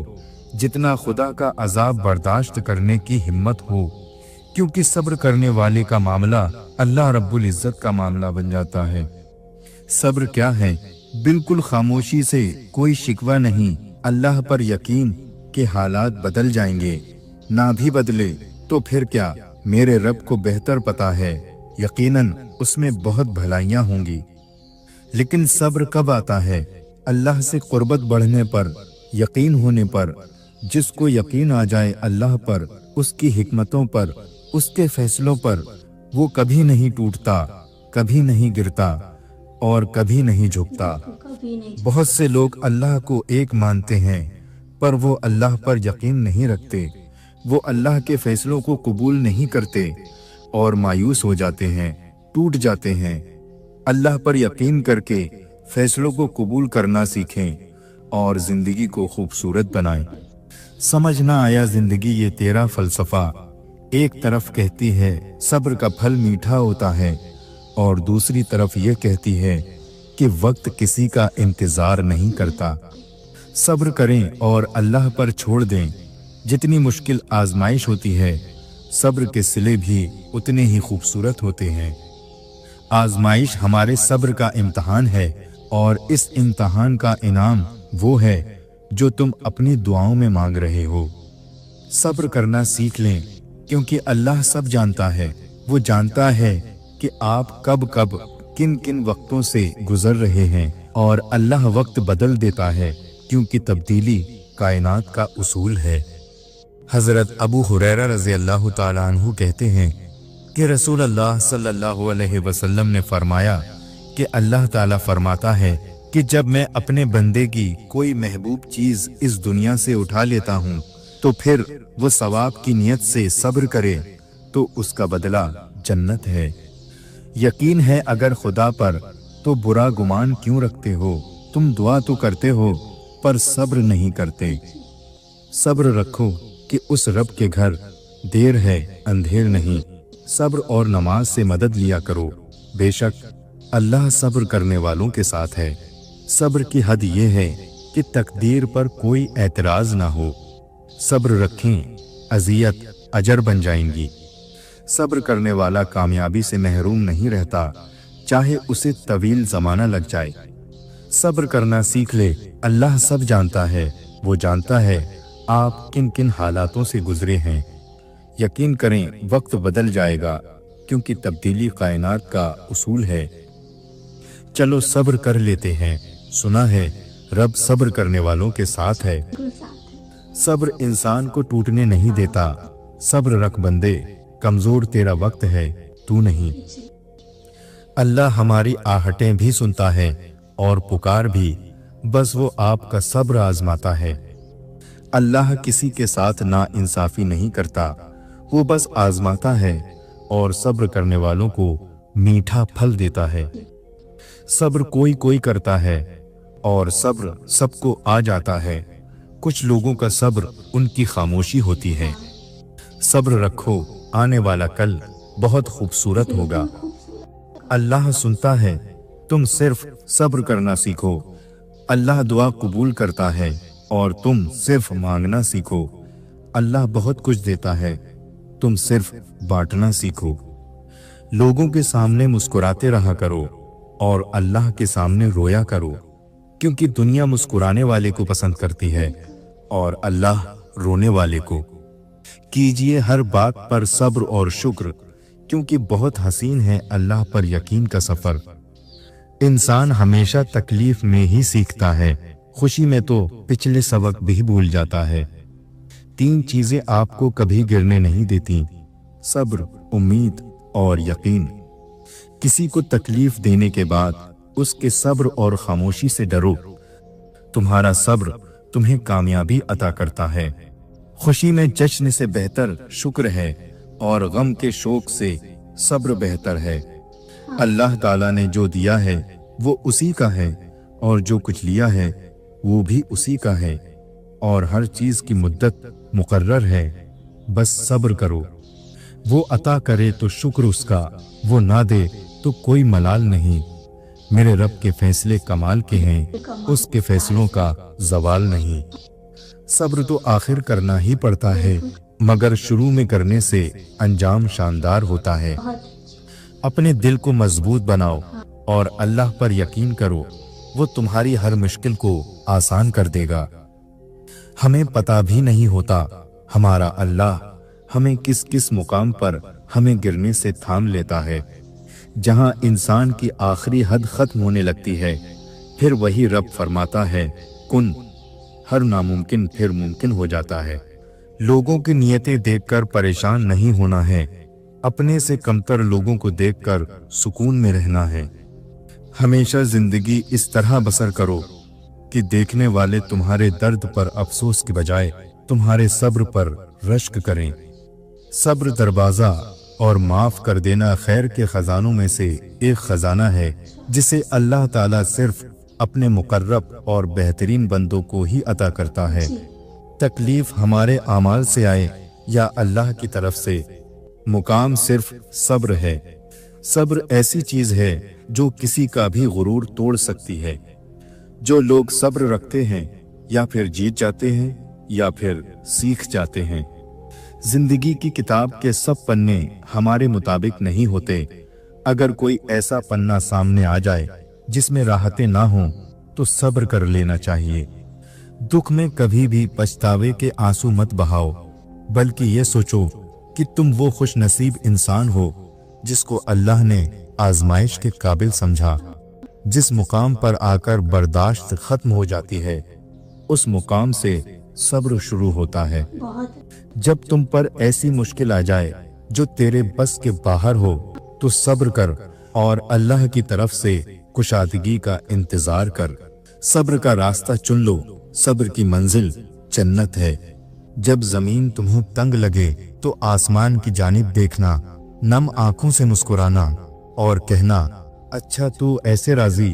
जितना खुदा का अजाब बर्दाश्त करने की हिम्मत हो, क्योंकि सब्र करने वाले का मामला अल्लाह रब्बुल इज्जत का मामला बन जाता है। सब्र क्या है? बिल्कुल खामोशी से कोई शिकवा नहीं, अल्लाह पर यकीन कि हालात बदल जाएंगे, ना भी बदले तो फिर क्या, मेरे रब को बेहतर पता है, यकीनन उसमें बहुत भलाइयां होंगी। लेकिन सब्र कब आता है? अल्लाह से कुर्बत बढ़ने पर, यकीन होने पर। जिसको यकीन आ जाए अल्लाह पर, उसकी हिकमतों पर, उसके फैसलों पर वो कभी नहीं टूटता, कभी नहीं गिरता और कभी नहीं झुकता। कभी नहीं। बहुत से लोग अल्लाह को एक मानते हैं पर वो अल्लाह पर यकीन नहीं रखते, वो अल्लाह के फैसलों को कबूल नहीं करते और मायूस हो जाते हैं, टूट जाते हैं। अल्लाह पर यकीन करके फैसलों को कबूल करना सीखें और जिंदगी को खूबसूरत बनाएं। समझ ना आया जिंदगी ये तेरा फलसफा, एक तरफ कहती है सब्र का फल मीठा होता है और दूसरी तरफ ये कहती है कि वक्त किसी का इंतजार नहीं करता। सब्र करें और अल्लाह पर छोड़ दें। जितनी मुश्किल आजमाइश होती है, सब्र के सिले भी उतने ही खूबसूरत होते हैं। आजमाइश हमारे सब्र का इम्तहान है और इस इम्तहान का इनाम वो है जो तुम अपनी दुआओं में मांग रहे हो। सब्र करना सीख लें क्योंकि अल्लाह सब जानता है। वो जानता है कि आप कब कब किन किन वक्तों से गुजर रहे हैं और अल्लाह वक्त बदल देता है क्योंकि तब्दीली कायनात का उसूल है। हजरत अबू हुरैरा रज़ी अल्लाह ताला अन्हु कहते हैं कि रसूल अल्लाह सल्लल्लाहु अलैहि वसल्लम ने फरमाया कि अल्लाह ताला फरमाता है कि जब मैं अपने बंदे की कोई महबूब चीज इस दुनिया से उठा लेता हूँ तो फिर वो सवाब की नियत से सब्र करे तो उसका बदला जन्नत है। यकीन है अगर खुदा पर तो बुरा गुमान क्यों रखते हो? तुम दुआ तो करते हो पर सब्र नहीं करते। सब्र रखो कि उस रब के घर देर है अंधेर नहीं। सब्र और नमाज से मदद लिया करो, बेशक अल्लाह सब्र करने वालों के साथ है। सब्र की हद ये है कि तकदीर पर कोई एतराज ना हो। सब्र रखें, अजियत अजर बन जाएंगी। सब्र करने वाला कामयाबी से महरूम नहीं रहता, चाहे उसे तवील जमाना लग जाए। सब्र करना सीख ले, अल्लाह सब जानता है। वो जानता है आप किन किन हालातों से गुजरे हैं। यकीन करें वक्त बदल जाएगा क्योंकि तब्दीली कायनात का उसूल है। चलो सब्र कर लेते हैं, सुना है रब सब्र करने वालों के साथ है। सब्र इंसान को टूटने नहीं देता। सब्र रख बंदे, कमजोर तेरा वक्त है, तू नहीं। अल्लाह हमारी आहटें भी सुनता है और पुकार भी, बस वो आपका सब्र आजमाता है। अल्लाह किसी के साथ ना इंसाफी नहीं करता, वो बस आजमाता है और सब्र करने वालों को मीठा फल देता है। सब्र कोई कोई करता है और सब्र सबको आ जाता है। कुछ लोगों का सब्र उनकी खामोशी होती है। सब्र रखो, आने वाला कल बहुत खूबसूरत होगा। अल्लाह सुनता है, तुम सिर्फ सब्र करना सीखो। अल्लाह दुआ कबूल करता है और तुम सिर्फ मांगना सीखो। अल्लाह बहुत कुछ देता है, तुम सिर्फ बांटना सीखो। लोगों के सामने मुस्कुराते रहा करो और अल्लाह के सामने रोया करो, क्योंकि दुनिया मुस्कुराने वाले को पसंद करती है और अल्लाह रोने वाले को। कीजिए हर बात पर सब्र और शुक्र, क्योंकि बहुत हसीन है अल्लाह पर यकीन का सफर। इंसान हमेशा तकलीफ में ही सीखता है, खुशी में तो पिछले सबक भी भूल जाता है। 3 चीजें आपको कभी गिरने नहीं देती, सब्र, उम्मीद और यकीन। किसी को तकलीफ देने के बाद उसके सब्र और खामोशी से डरो। तुम्हारा सब्र तुम्हें कामयाबी अता करता है। खुशी में जश्न से बेहतर शुक्र है और गम के शोक से सब्र बेहतर है। अल्लाह ताला ने जो दिया है वो उसी का है और जो कुछ लिया है वो भी उसी का है और हर चीज की मुद्दत मुकर्रर है। बस सब्र करो। वो अता करे तो शुक्र उसका, वो ना दे तो कोई मलाल नहीं। मेरे रब के फैसले कमाल के हैं, उसके फैसलों का जवाल नहीं। सब्र तो आखिर करना ही पड़ता है, मगर शुरू में करने से अंजाम शानदार होता है। अपने दिल को मजबूत बनाओ और अल्लाह पर यकीन करो, वो तुम्हारी हर मुश्किल को आसान कर देगा। हमें पता भी नहीं होता हमारा अल्लाह हमें किस किस मुकाम पर हमें गिरने से थाम लेता है। जहां इंसान की आखिरी हद खत्म होने लगती है, फिर वही रब फरमाता है कुन, हर नामुमकिन फिर मुमकिन हो जाता है। लोगों की नियतें देखकर परेशान नहीं होना है, अपने से कमतर लोगों को देखकर सुकून में रहना है। हमेशा जिंदगी इस तरह बसर करो कि देखने वाले तुम्हारे दर्द पर अफसोस के बजाय तुम्हारे सब्र पर रश्क करें। सब्र दरवाजा और माफ कर देना खैर के खजानों में से एक खजाना है, जिसे अल्लाह ताला सिर्फ अपने मुकर्रब और बेहतरीन बंदों को ही अता करता है। तकलीफ हमारे आमाल से आए या अल्लाह की तरफ से, मुकाम सिर्फ सब्र है। सब्र ऐसी चीज है जो किसी का भी गुरूर तोड़ सकती है। जो लोग सब्र रखते हैं या फिर जीत जाते हैं या फिर सीख जाते हैं। जिंदगी की किताब के सब पन्ने हमारे मुताबिक नहीं होते। अगर कोई ऐसा पन्ना सामने आ जाए जिसमें राहतें ना हों तो सब्र कर लेना चाहिए। दुख में कभी भी पछतावे के आंसू मत बहाओ, बल्कि ये सोचो कि तुम वो खुश नसीब इंसान हो जिसको अल्लाह ने आजमाइश के काबिल समझा। जिस मुकाम पर आकर बर्दाश्त खत्म हो जाती है, उस मुकाम से सब्र शुरू होता है। जब तुम पर ऐसी मुश्किल आ जाए जो तेरे बस के बाहर हो, तो सब्र कर और अल्लाह की तरफ से कुशादगी का इंतजार कर। सब्र का रास्ता चुन लो, सब्र की मंजिल जन्नत है। जब जमीन तुम्हें तंग लगे तो आसमान की जानिब देखना, नम आंखों से मुस्कुराना और कहना, अच्छा तू ऐसे राजी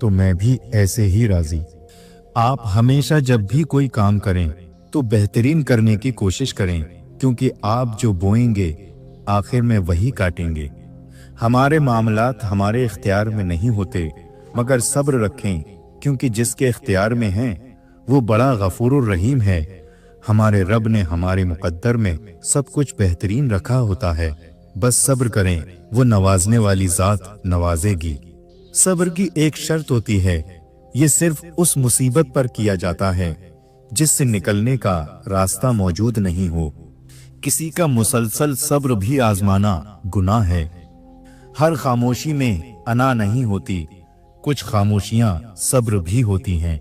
तो मैं भी ऐसे ही राजी। आप हमेशा जब भी कोई काम करें तो बेहतरीन करने की कोशिश करें, क्योंकि आप जो बोएंगे आखिर में वही काटेंगे। हमारे मामलात हमारे इख्तियार में नहीं होते, मगर सब्र रखें, क्योंकि जिसके इख्तियार में हैं वो बड़ा गफूरुर रहीम है। हमारे रब ने हमारे मुकद्दर में सब कुछ बेहतरीन रखा होता है। बस सब्र करें, वो नवाजने वाली जात नवाजेगी। सब्र की एक शर्त होती है, ये सिर्फ उस मुसीबत पर किया जाता है जिससे निकलने का रास्ता मौजूद नहीं हो। किसी का मुसलसल सब्र भी आजमाना गुनाह है। हर खामोशी में अना नहीं होती, कुछ खामोशियां सब्र भी होती हैं।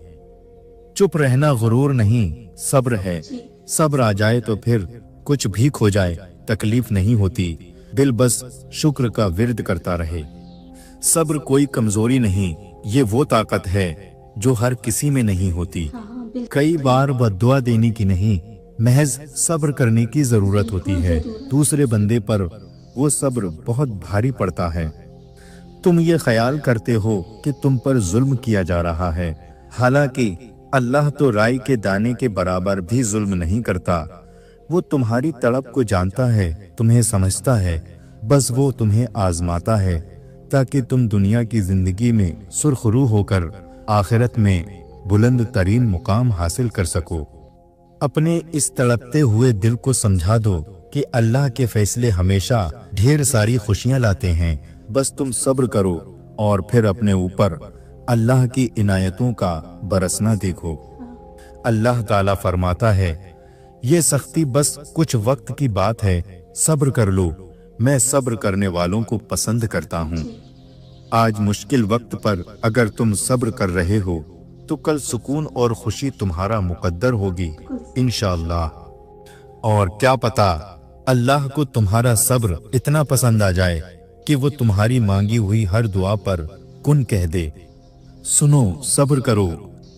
चुप रहना गुरूर नहीं, सब्र है। सब्र आ जाए तो फिर कुछ भी खो जाए तकलीफ नहीं होती। दिल बस शुक्र का विर्द करता रहे। सब्र कोई कमजोरी नहीं, ये वो ताकत है जो हर किसी में नहीं होती। कई बार बद्दुआ देने की नहीं, महज सब्र करने की जरूरत होती है। दूसरे बंदे पर वो सब्र बहुत भारी पड़ता है। तुम ये ख्याल करते हो कि तुम पर जुल्म किया जा रहा है, हालांकि अल्लाह तो राई के दाने के बराबर भी जुल्म नहीं करता। वो तुम्हारी तड़प को जानता है, तुम्हें समझता है। बस वो तुम्हें आजमाता है ताकि तुम दुनिया की जिंदगी में सुरखरू होकर आखिरत में बुलंद तरीन मुकाम हासिल कर सको। अपने इस तड़पते हुए दिल को समझा दो कि अल्लाह के फैसले हमेशा ढेर सारी खुशियां लाते हैं। बस तुम सब्र करो और फिर अपने ऊपर अल्लाह की इनायतों का बरसना देखो। अल्लाह ताला फरमाता है, ये सख्ती बस कुछ वक्त की बात है, सब्र कर लो, मैं सब्र करने वालों को पसंद करता हूँ। आज मुश्किल वक्त पर अगर तुम सब्र कर रहे हो तो कल सुकून और खुशी तुम्हारा मुकद्दर होगी इंशाअल्लाह। और क्या पता अल्लाह को तुम्हारा सब्र इतना पसंद आ जाए कि वो तुम्हारी मांगी हुई हर दुआ पर कुन कह दे। सुनो, सब्र करो,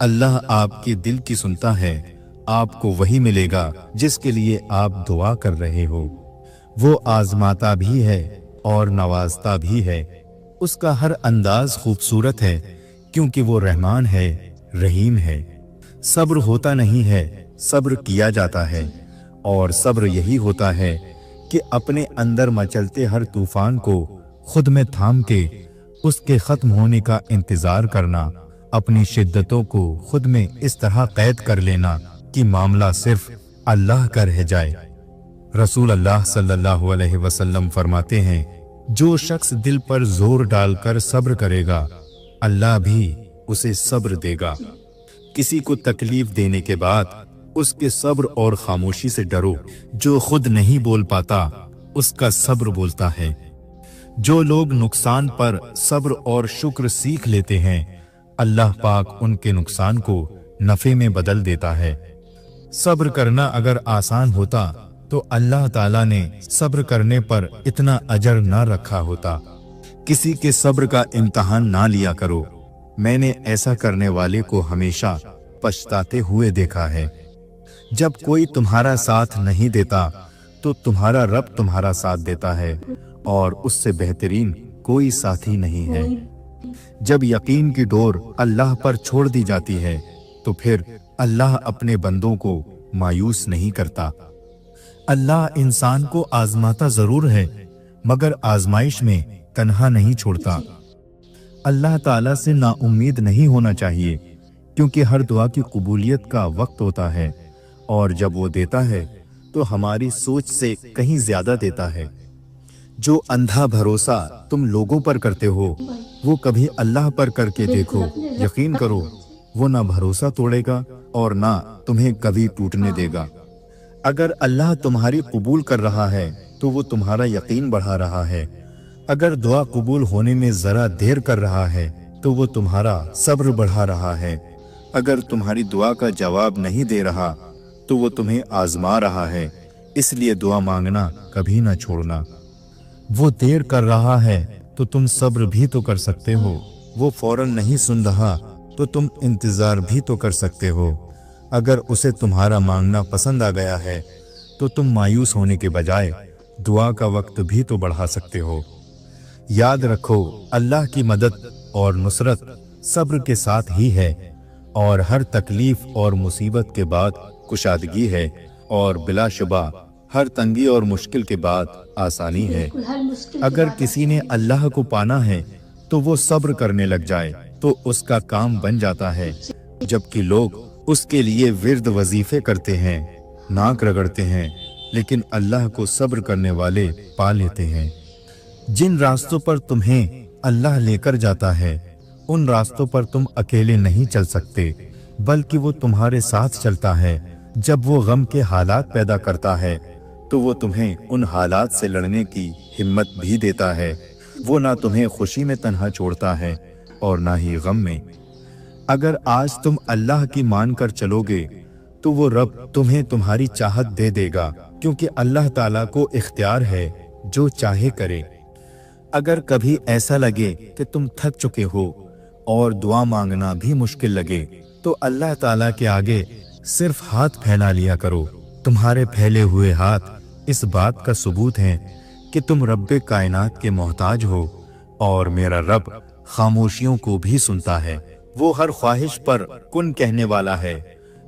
अल्लाह आपके दिल की सुनता है। आपको वही मिलेगा जिसके लिए आप दुआ कर रहे हो। वो आजमाता भी है और नवाजता भी है। उसका हर अंदाज खूबसूरत है, क्योंकि वो रहमान है, रहीम है। सब्र होता नहीं है, सब्र किया जाता है। और सब्र यही होता है कि अपने अंदर मचलते हर तूफान को खुद में थाम के उसके खत्म होने का इंतजार करना, अपनी शिद्दतों को खुद में इस तरह कैद कर लेना कि मामला सिर्फ अल्लाह का रह जाए। रसूल अल्लाह सल्लल्लाहु अलैहि वसल्लम फरमाते हैं, जो शख्स दिल पर जोर डालकर सब्र करेगा, अल्लाह भी उसे सब्र देगा। किसी को तकलीफ देने के बाद उसके सब्र और खामोशी से डरो। जो खुद नहीं बोल पाता उसका सब्र बोलता है। जो लोग नुकसान पर सब्र और शुक्र सीख लेते हैं, अल्लाह पाक उनके नुकसान को नफे में बदल देता है। सब्र करना अगर आसान होता तो अल्लाह ताला ने सब्र करने पर इतना अजर ना रखा होता। किसी के सब्र का इम्तिहान ना लिया करो। मैंने ऐसा करने वाले को हमेशा पछताते हुए देखा है। जब कोई तुम्हारा साथ नहीं देता तो तुम्हारा रब तुम्हारा साथ देता है और उससे बेहतरीन कोई साथी नहीं है। जब यकीन की डोर अल्लाह पर छोड़ दी जाती है तो फिर अल्लाह अपने बंदों को मायूस नहीं करता। अल्लाह इंसान को आजमाता जरूर है मगर आजमाइश में तन्हा नहीं छोड़ता। अल्लाह ताला से नाउम्मीद नहीं होना चाहिए क्योंकि हर दुआ की कबूलियत का वक्त होता है और जब वो देता है तो हमारी सोच से कहीं ज्यादा देता है। जो अंधा भरोसा तुम लोगों पर करते हो वो कभी अल्लाह पर करके देखो। यकीन करो वो ना भरोसा तोड़ेगा और ना तुम्हें कभी टूटने देगा। अगर अल्लाह तुम्हारी कबूल कर रहा है तो वो तुम्हारा यकीन बढ़ा रहा है। अगर दुआ कबूल होने में जरा देर कर रहा है तो वो तुम्हारा सब्र बढ़ा रहा है। अगर तुम्हारी दुआ का जवाब नहीं दे रहा तो वो तुम्हें आजमा रहा है। इसलिए दुआ मांगना कभी ना छोड़ना। वो देर कर रहा है तो तुम सब्र भी तो कर सकते हो। वो फौरन नहीं सुन रहा तो तुम इंतजार भी तो कर सकते हो। अगर उसे तुम्हारा मांगना पसंद आ गया है तो तुम मायूस होने के बजाय दुआ का वक्त भी तो बढ़ा सकते हो। याद रखो अल्लाह की मदद और नुसरत सब्र के साथ ही है और हर तकलीफ और मुसीबत के बाद कुशादगी है और बिलाशुबा हर तंगी और मुश्किल के बाद आसानी है। अगर किसी ने अल्लाह को पाना है तो वो सब्र करने लग जाए तो उसका काम बन जाता है। जबकि लोग उसके लिए विर्द वजीफे करते हैं, नाक रगड़ते हैं, लेकिन अल्लाह को सब्र करने वाले पा लेते हैं। जिन रास्तों पर तुम्हें अल्लाह लेकर जाता है उन रास्तों पर तुम अकेले नहीं चल सकते बल्कि वो तुम्हारे साथ चलता है। जब वो गम के हालात पैदा करता है तो वो तुम्हें उन हालात से लड़ने की हिम्मत भी देता है। वो ना तुम्हें खुशी में तन्हा छोड़ता है और ना ही गम में। अगर आज तुम अल्लाह की मान कर चलोगे तो वो रब तुम्हें तुम्हारी चाहत दे देगा क्योंकि अल्लाह ताला को इख्तियार है जो चाहे करे। अगर कभी ऐसा लगे कि तुम थक चुके हो और दुआ मांगना भी मुश्किल लगे तो अल्लाह ताला के आगे सिर्फ हाथ फैला लिया करो। तुम्हारे फैले हुए हाथ इस बात का सबूत हैं कि तुम रब्बे कायनात के मोहताज हो और मेरा रब खामोशियों को भी सुनता है। वो हर ख्वाहिश पर कुन कहने वाला है।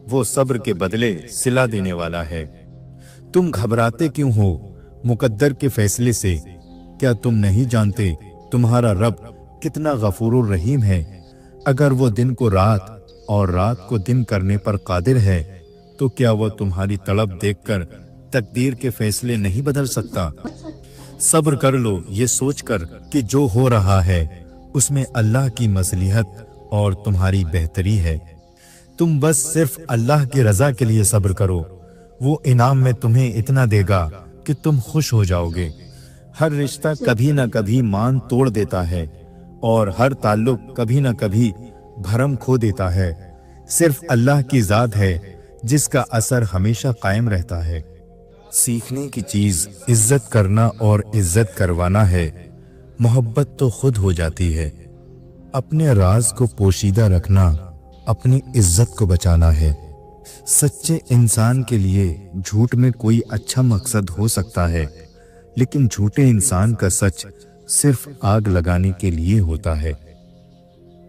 वो सब्र के बदले सिला देने वाला है। तुम घबराते क्यों हो मुकद्दर के फैसले से? क्या तुम नहीं जानते तुम्हारा रब कितना गफूरुर रहीम है? अगर वो दिन को रात और रात को दिन करने पर कादिर है तो क्या वो तुम्हारी तड़प देखकर तकदीर के फैसले नहीं बदल सकता? सब्र कर लो ये सोचकर कि जो हो रहा है उसमें अल्लाह की मसलिहत और तुम्हारी बेहतरी है। तुम बस सिर्फ अल्लाह की रजा के लिए सब्र करो। वो इनाम में तुम्हें इतना देगा कि तुम खुश हो जाओगे। हर रिश्ता कभी ना कभी मान तोड़ देता है और हर ताल्लुक कभी ना कभी भरम खो देता है। सिर्फ अल्लाह की जात है जिसका असर हमेशा कायम रहता है। सीखने की चीज इज्जत करना और इज्जत करवाना है। मोहब्बत तो खुद हो जाती है। अपने राज को पोशीदा रखना अपनी इज्जत को बचाना है। सच्चे इंसान के लिए झूठ में कोई अच्छा मकसद हो सकता है लेकिन झूठे इंसान का सच सिर्फ आग लगाने के लिए होता है।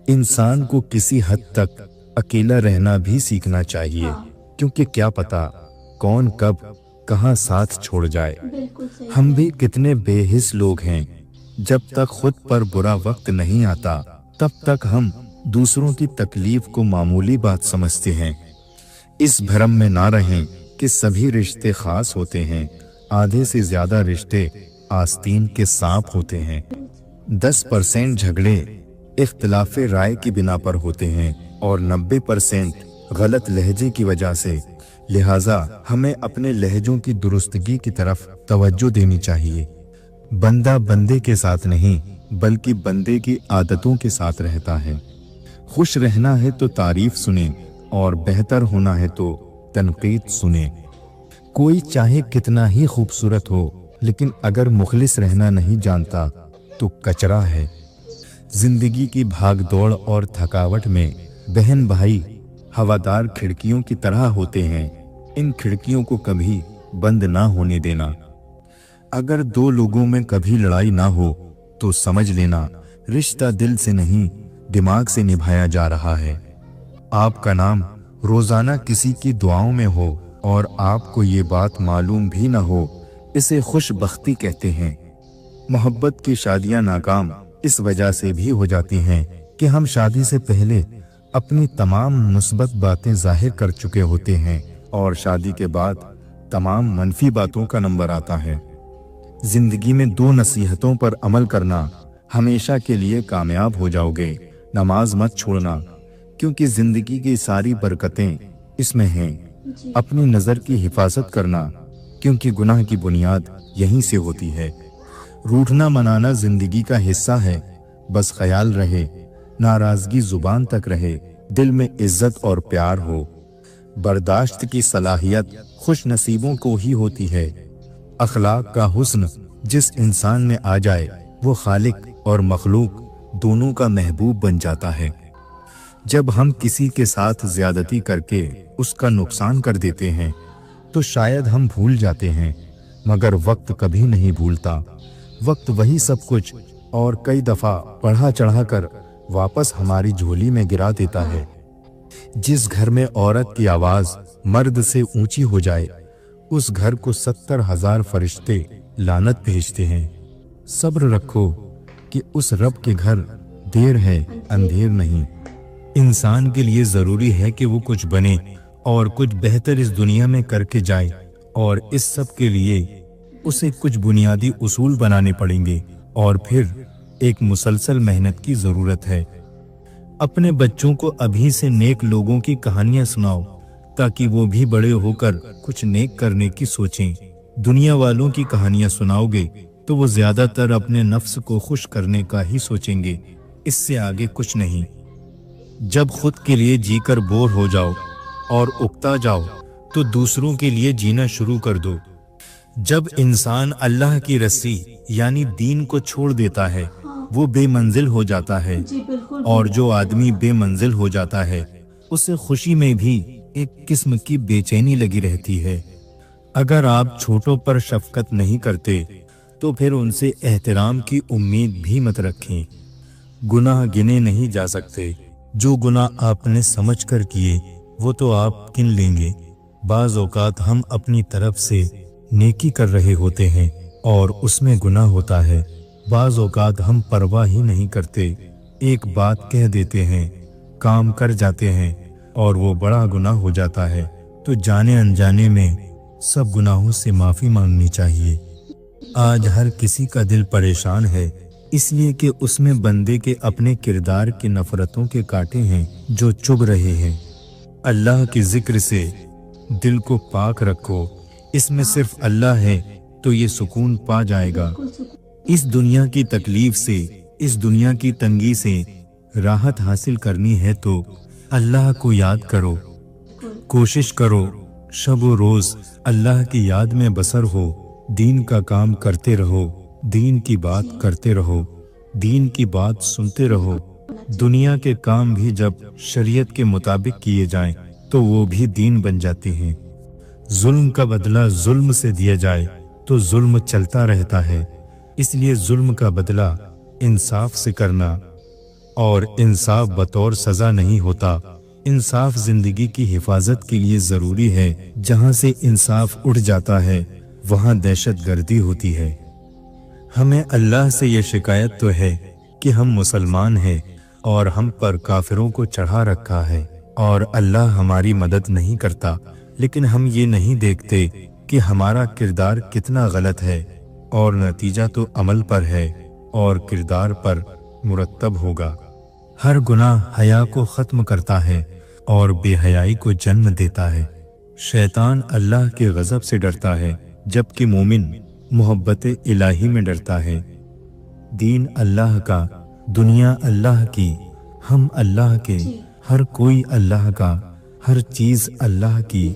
इंसान को किसी हद तक अकेला रहना भी सीखना चाहिए क्योंकि क्या पता कौन कब कहां साथ छोड़ जाए। हम भी कितने बेहिस लोग हैं। जब तक खुद पर बुरा वक्त नहीं आता तब तक हम दूसरों की तकलीफ को मामूली बात समझते हैं। इस भ्रम में ना रहें कि सभी रिश्ते खास होते हैं। आधे से ज्यादा रिश्ते आस्तीन के सांप होते हैं। 10% झगड़े इख्तिलाफे राय की बिना पर होते हैं और 90% गलत लहजे की वजह से। लिहाजा हमें अपने लहजों की दुरुस्तगी की तरफ तवज्जो देनी चाहिए। बंदा बंदे के साथ नहीं बल्कि बंदे की आदतों के साथ रहता है। खुश रहना है तो तारीफ सुने और बेहतर होना है तो तनकीद सुने। कोई चाहे कितना ही खूबसूरत हो, लेकिन अगर मुखलिस रहना नहीं जानता तो कचरा है। जिंदगी की भागदौड़ और थकावट में बहन भाई हवादार खिड़कियों की तरह होते हैं। इन खिड़कियों को कभी बंद ना होने देना। अगर दो लोगों में कभी लड़ाई ना हो तो समझ लेना रिश्ता दिल से नहीं दिमाग से निभाया जा रहा है। आपका नाम रोजाना किसी की दुआओं में हो और आपको ये बात मालूम भी ना हो, इसे खुशबख्ती कहते हैं। मोहब्बत की शादियां नाकाम इस वजह से भी हो जाती हैं कि हम शादी से पहले अपनी तमाम मुस्बत बातें जाहिर कर चुके होते हैं और शादी के बाद तमाम मनफी बातों का नंबर आता है। जिंदगी में दो नसीहतों पर अमल करना, हमेशा के लिए कामयाब हो जाओगे। नमाज मत छोड़ना, क्योंकि जिंदगी की सारी बरकतें इसमें हैं। अपनी नज़र की हिफाजत करना, क्योंकि गुनाह की बुनियाद यहीं से होती है। रूठना मनाना जिंदगी का हिस्सा है, बस ख्याल रहे नाराजगी जुबान तक रहे, दिल में इज्जत और प्यार हो। बर्दाश्त की सलाहियत खुश नसीबों को ही होती है। अखलाक का हुस्न जिस इंसान में आ जाए वो खालिक और मखलूक दोनों का महबूब बन जाता है। जब हम किसी के साथ ज्यादती करके उसका नुकसान कर देते हैं तो शायद हम भूल जाते हैं, मगर वक्त कभी नहीं भूलता। वक्त वही सब कुछ और कई दफा बढ़ा चढ़ा कर वापस हमारी झोली में गिरा देता है। जिस घर में औरत की आवाज मर्द से ऊंची हो जाए उस घर को 70,000 फरिश्ते लानत भेजते हैं। सब्र रखो कि उस रब के घर देर है अंधेर नहीं। इंसान के लिए जरूरी है कि वो कुछ बने और कुछ बेहतर इस दुनिया में करके जाए, और इस सब के लिए उसे कुछ बुनियादी उसूल बनाने पड़ेंगे और फिर एक मुसलसल मेहनत की जरूरत है। अपने बच्चों को अभी से नेक लोगों की कहानियां सुनाओ ताकि वो भी बड़े होकर कुछ नेक करने की सोचें। दुनिया वालों की कहानियां सुनाओगे तो वो ज्यादातर अपने नफ्स को खुश करने का ही सोचेंगे, इससे आगे कुछ नहीं। जब खुद के लिए जीकर बोर हो जाओ और उकता जाओ तो दूसरों के लिए जीना शुरू कर दो। जब इंसान अल्लाह की रस्सी यानी दीन को छोड़ देता है वो बेमंजिल हो जाता है, और जो आदमी बेमंजिल हो जाता है उसे खुशी में भी एक किस्म की बेचैनी लगी रहती है। अगर आप छोटों पर शफकत नहीं करते तो फिर उनसे एहतराम की उम्मीद भी मत रखें। गुनाह गिने नहीं जा सकते। जो गुनाह आपने समझ कर किए वो तो आप गिन लेंगे। बाज़ औक़ात हम अपनी तरफ से नेकी कर रहे होते हैं और उसमें गुनाह होता है। बाज़ औक़ात हम परवाह ही नहीं करते, एक बात कह देते हैं, काम कर जाते हैं और वो बड़ा गुनाह हो जाता है। तो जाने अनजाने में सब गुनाहों से माफ़ी मांगनी चाहिए। आज हर किसी का दिल परेशान है, इसलिए कि उसमें बंदे के अपने किरदार की नफरतों के कांटे हैं जो चुभ रहे हैं। अल्लाह के जिक्र से दिल को पाक रखो, इसमें सिर्फ अल्लाह है तो ये सुकून पा जाएगा। इस दुनिया की तकलीफ से, इस दुनिया की तंगी से राहत हासिल करनी है तो अल्लाह को याद करो। कोशिश करो शब व रोज अल्लाह की याद में बसर हो। दीन का काम करते रहो, दीन की बात करते रहो, दीन की बात सुनते रहो। दुनिया के काम भी जब शरीयत के मुताबिक किए जाएं तो वो भी दीन बन जाते हैं। जुल्म का बदला जुल्म से दिया जाए तो जुल्म चलता रहता है, इसलिए जुल्म का बदला इंसाफ से करना, और इंसाफ बतौर सजा नहीं होता। इंसाफ जिंदगी की हिफाजत के लिए जरूरी है। जहां से इंसाफ उठ जाता है वहां दहशतगर्दी होती है। हमें अल्लाह से ये शिकायत तो है कि हम मुसलमान हैं और हम पर काफिरों को चढ़ा रखा है और अल्लाह हमारी मदद नहीं करता, लेकिन हम ये नहीं देखते कि हमारा किरदार कितना गलत है, और नतीजा तो अमल पर है और किरदार पर मुरतब होगा। हर गुनाह हया को ख़त्म करता है और बेहयाई को जन्म देता है। शैतान अल्लाह के गज़ब से डरता है, जबकि मोमिन मोहब्बत इलाही में डरता है। दीन अल्लाह का, दुनिया अल्लाह की, हम अल्लाह के, हर कोई अल्लाह का, हर चीज़ अल्लाह की,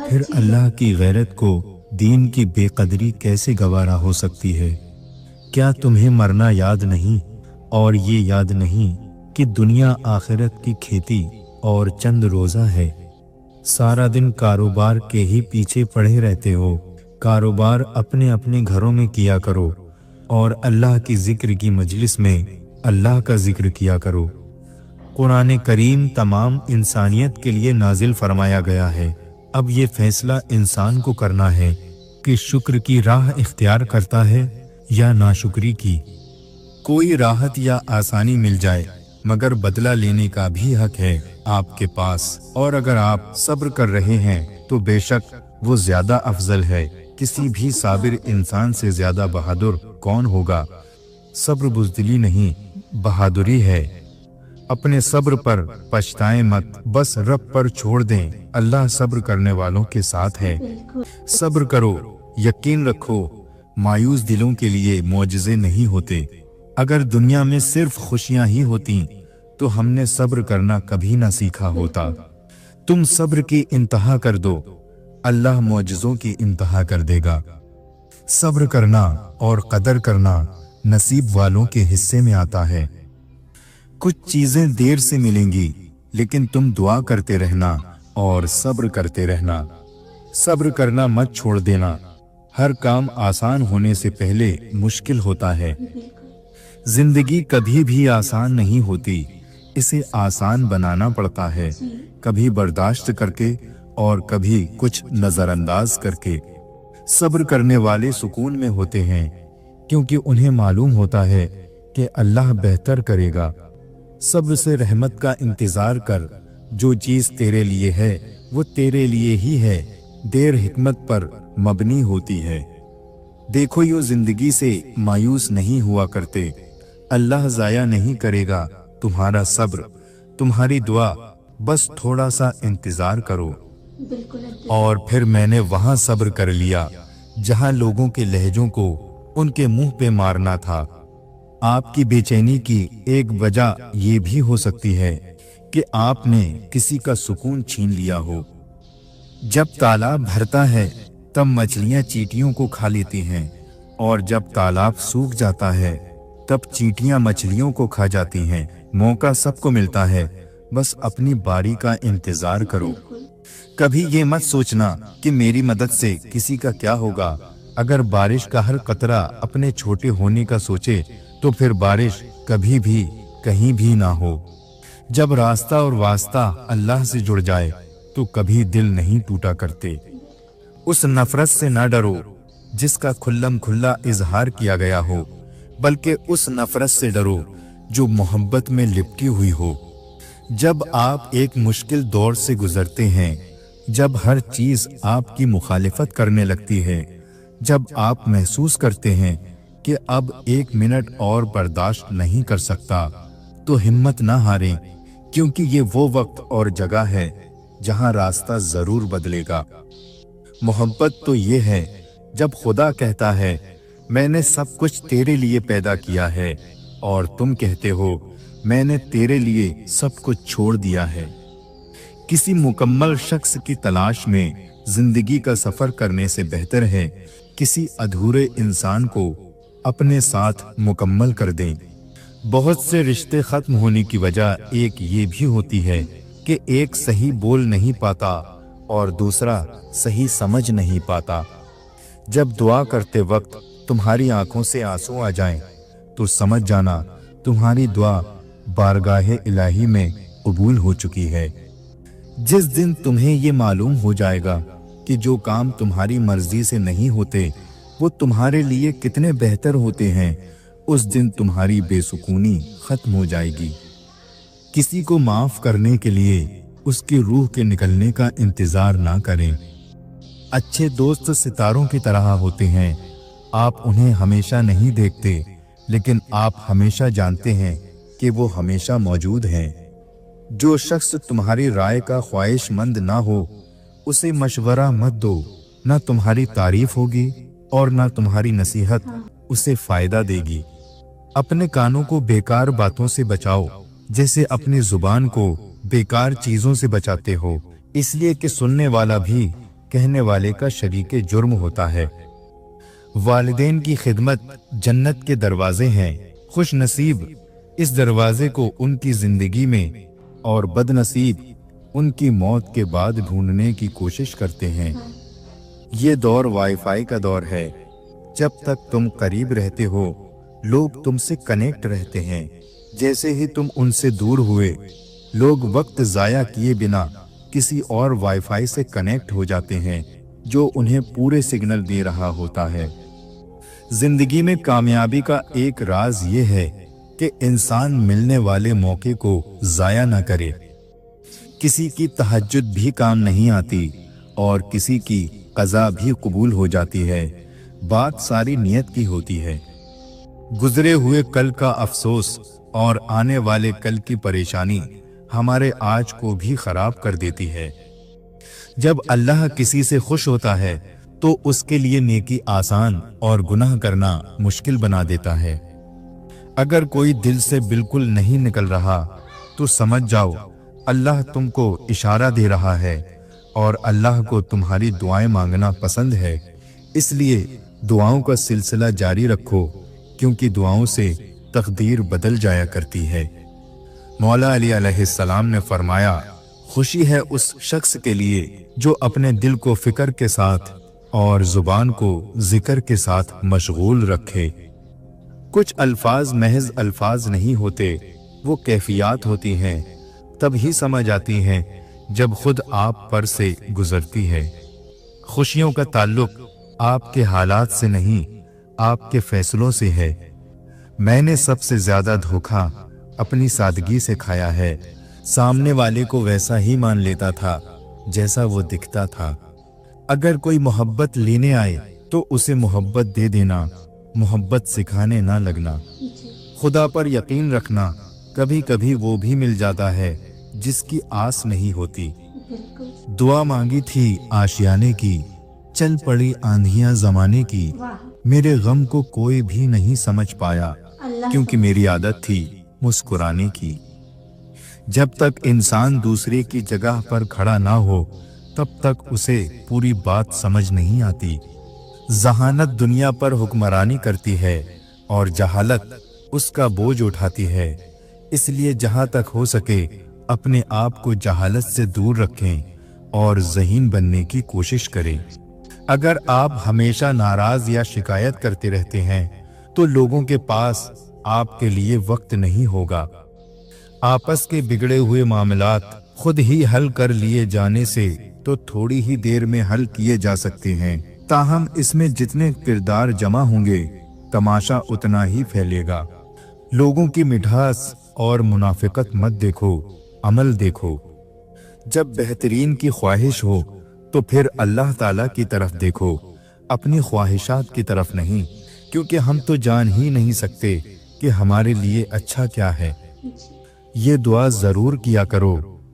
फिर अल्लाह की गैरत को दीन की बेकदरी कैसे गवारा हो सकती है? क्या तुम्हें मरना याद नहीं और ये याद नहीं कि दुनिया आखिरत की खेती और चंद रोज़ा है? सारा दिन कारोबार के ही पीछे पड़े रहते हो। कारोबार अपने अपने घरों में किया करो और अल्लाह की जिक्र की मजलिस में अल्लाह का जिक्र किया करो। कुरान करीम तमाम इंसानियत के लिए नाजिल फरमाया गया है। अब ये फैसला इंसान को करना है कि शुक्र की राह इख्तियार करता है या नाशुक्री की। कोई राहत या आसानी मिल जाए मगर बदला लेने का भी हक है आपके पास, और अगर आप सब्र कर रहे हैं तो बेशक वो ज्यादा अफजल है। किसी भी साबिर इंसान से ज्यादा बहादुर कौन होगा? सब्र बुज़दिली नहीं, बहादुरी है। अपने सब्र पर पछताएं मत, बस रब पर छोड़ दें। अल्लाह सब्र करने वालों के साथ है। सब्र करो, यकीन रखो, मायूस दिलों के लिए मौजज़े नहीं होते। अगर दुनिया में सिर्फ खुशियां ही होती तो हमने सब्र करना कभी ना सीखा होता। तुम सब्र की इंतहा कर दो, अल्लाह मौजज़ों की इंतहा कर देगा। सब्र करना और कदर करना नसीब वालों के हिस्से में आता है। कुछ चीजें देर से मिलेंगी, लेकिन तुम दुआ करते रहना और सब्र करते रहना। सब्र करना मत छोड़ देना। हर काम आसान होने से पहले मुश्किल होता है। जिंदगी कभी भी आसान नहीं होती, इसे आसान बनाना पड़ता है, कभी बर्दाश्त करके और कभी कुछ नजरअंदाज करके। सब्र करने वाले सुकून में होते हैं क्योंकि उन्हें मालूम होता है कि अल्लाह बेहतर करेगा। सब्र से रहमत का इंतजार कर। जो चीज तेरे लिए है वो तेरे लिए ही है। देर हिकमत पर मबनी होती है। देखो यूं जिंदगी से मायूस नहीं हुआ करते। अल्लाह जाया नहीं करेगा तुम्हारा सब्र, तुम्हारी दुआ। बस थोड़ा सा इंतजार करो। और फिर मैंने वहां सब्र कर लिया जहां लोगों के लहजों को उनके मुंह पे मारना था। आपकी बेचैनी की एक वजह ये भी हो सकती है कि आपने किसी का सुकून छीन लिया हो। जब तालाब भरता है तब मछलियां चींटियों को खा लेती हैं, और जब तालाब सूख जाता है तब चींटियां मछलियों को खा जाती हैं। मौका सबको मिलता है, बस अपनी बारी का इंतजार करो। कभी ये मत सोचना कि मेरी मदद से किसी का क्या होगा। अगर बारिश का हर कतरा अपने छोटे होने का सोचे तो फिर बारिश कभी भी कहीं भी ना हो। जब रास्ता और वास्ता अल्लाह से जुड़ जाए तो कभी दिल नहीं टूटा करते। उस नफरत से ना डरो जिसका खुल्लम खुल्ला इजहार किया गया हो, बल्कि उस नफरत से डरो जो मोहब्बत में लिपटी हुई हो। जब आप एक मुश्किल दौर से गुजरते हैं, जब हर चीज आपकी मुखालिफत करने लगती है, जब आप महसूस करते हैं कि अब एक मिनट और बर्दाश्त नहीं कर सकता, तो हिम्मत ना हारें, क्योंकि ये वो वक्त और जगह है जहां रास्ता जरूर बदलेगा। मोहब्बत तो ये है जब खुदा कहता है मैंने सब कुछ तेरे लिए पैदा किया है, और तुम कहते हो मैंने तेरे लिए सब कुछ छोड़ दिया है। किसी मुकम्मल शख्स की तलाश में जिंदगी का सफर करने से बेहतर है किसी अधूरे इंसान को अपने साथ मुकम्मल कर दें। बहुत से रिश्ते खत्म होने की वजह एक ये भी होती है कि एक सही बोल नहीं पाता और दूसरा सही समझ नहीं पाता। जब दुआ करते वक्त तुम्हारी आंखों से आंसू आ जाएं, तो समझ जाना तुम्हारी दुआ बारगाहे इलाही में कबूल हो चुकी है। जिस दिन तुम्हें ये मालूम हो जाएगा कि जो काम तुम्हारी मर्जी से नहीं होते वो तुम्हारे लिए कितने बेहतर होते हैं, उस दिन तुम्हारी बेसुकूनी खत्म हो जाएगी। किसी को माफ करने के लिए उसकी रूह के निकलने का इंतजार ना करें। अच्छे दोस्त सितारों की तरह होते हैं। आप उन्हें हमेशा नहीं देखते, लेकिन आप हमेशा जानते हैं कि वो हमेशा मौजूद हैं। जो शख्स तुम्हारी राय का ख्वाहिशमंद ना हो उसे मशवरा मत दो। ना तुम्हारी तारीफ होगी और ना तुम्हारी नसीहत उसे फायदा देगी। अपने कानों को बेकार बातों से बचाओ जैसे अपनी जुबान को बेकार चीजों से बचाते हो, इसलिए कि सुनने वाला भी कहने वाले का शरीके जुर्म होता है। वालिदैन की खिदमत जन्नत के दरवाजे हैं। खुश नसीब इस दरवाजे को उनकी जिंदगी में और बदनसीब उनकी मौत के बाद ढूंढने की कोशिश करते हैं। ये दौर वाईफाई का दौर है। जब तक तुम करीब रहते हो लोग तुमसे कनेक्ट रहते हैं। जैसे ही तुम उनसे दूर हुए लोग वक्त जाया किए बिना किसी और वाईफाई से कनेक्ट हो जाते हैं जो उन्हें पूरे सिग्नल दे रहा होता है। जिंदगी में कामयाबी का एक राज ये है कि इंसान मिलने वाले मौके को जाया ना करे। किसी की तहज्जुद भी काम नहीं आती और किसी की कज़ा भी कबूल हो जाती है। बात सारी नियत की होती है। गुजरे हुए कल का अफसोस और आने वाले कल की परेशानी हमारे आज को भी खराब कर देती है। जब अल्लाह किसी से खुश होता है तो उसके लिए नेकी आसान और गुनाह करना मुश्किल बना देता है। अगर कोई दिल से बिल्कुल नहीं निकल रहा तो समझ जाओ अल्लाह तुमको इशारा दे रहा है और अल्लाह को तुम्हारी दुआएं मांगना पसंद है। इसलिए दुआओं का सिलसिला जारी रखो क्योंकि दुआओं से तकदीर बदल जाया करती है। मौला अली अलैहिस्सलाम ने फरमाया, खुशी है उस शख्स के लिए जो अपने दिल को फिक्र के साथ और जुबान को जिक्र के साथ मशगूल रखे। कुछ अल्फाज महज अल्फाज नहीं होते, वो कैफियत होती हैं। तब ही समझ आती हैं जब खुद आप पर से गुजरती है। खुशियों का ताल्लुक आपके हालात से नहीं, आपके फैसलों से है। मैंने सबसे ज्यादा धोखा अपनी सादगी से खाया है। सामने वाले को वैसा ही मान लेता था जैसा वो दिखता था। अगर कोई मोहब्बत लेने आए तो उसे मोहब्बत दे देना, मोहब्बत सिखाने ना लगना। खुदा पर यकीन रखना, कभी कभी वो भी मिल जाता है जिसकी आस नहीं होती। दुआ मांगी थी आशियाने की, चल पड़ी आंधियां जमाने की। मेरे गम को कोई भी नहीं समझ पाया क्योंकि मेरी आदत थी मुस्कुराने की। जब तक इंसान दूसरे की जगह पर खड़ा ना हो तब तक उसे पूरी बात समझ नहीं आती। जहानत दुनिया पर हुक्मरानी करती है और जहालत उसका बोझ उठाती है। इसलिए जहां तक हो सके अपने आप को जहालत से दूर रखें और ज़हीन बनने की कोशिश करें। अगर आप हमेशा नाराज या शिकायत करते रहते हैं तो लोगों के पास आपके लिए वक्त नहीं होगा। आपस के बिगड़े हुए मामलात खुद ही हल कर लिए जाने से तो थोड़ी ही देर में हल किए जा सकते हैं, ताहम इसमें जितने किरदार जमा होंगे तमाशा उतना ही फैलेगा। लोगों की मिठास और मुनाफिकत मत देखो, अमल देखो। जब बेहतरीन की ख्वाहिश हो तो फिर अल्लाह ताला की तरफ देखो, अपनी ख्वाहिशात की तरफ नहीं, क्योंकि हम तो जान ही नहीं सकते कि हमारे लिए अच्छा क्या है। ये दुआ जरूर किया करो,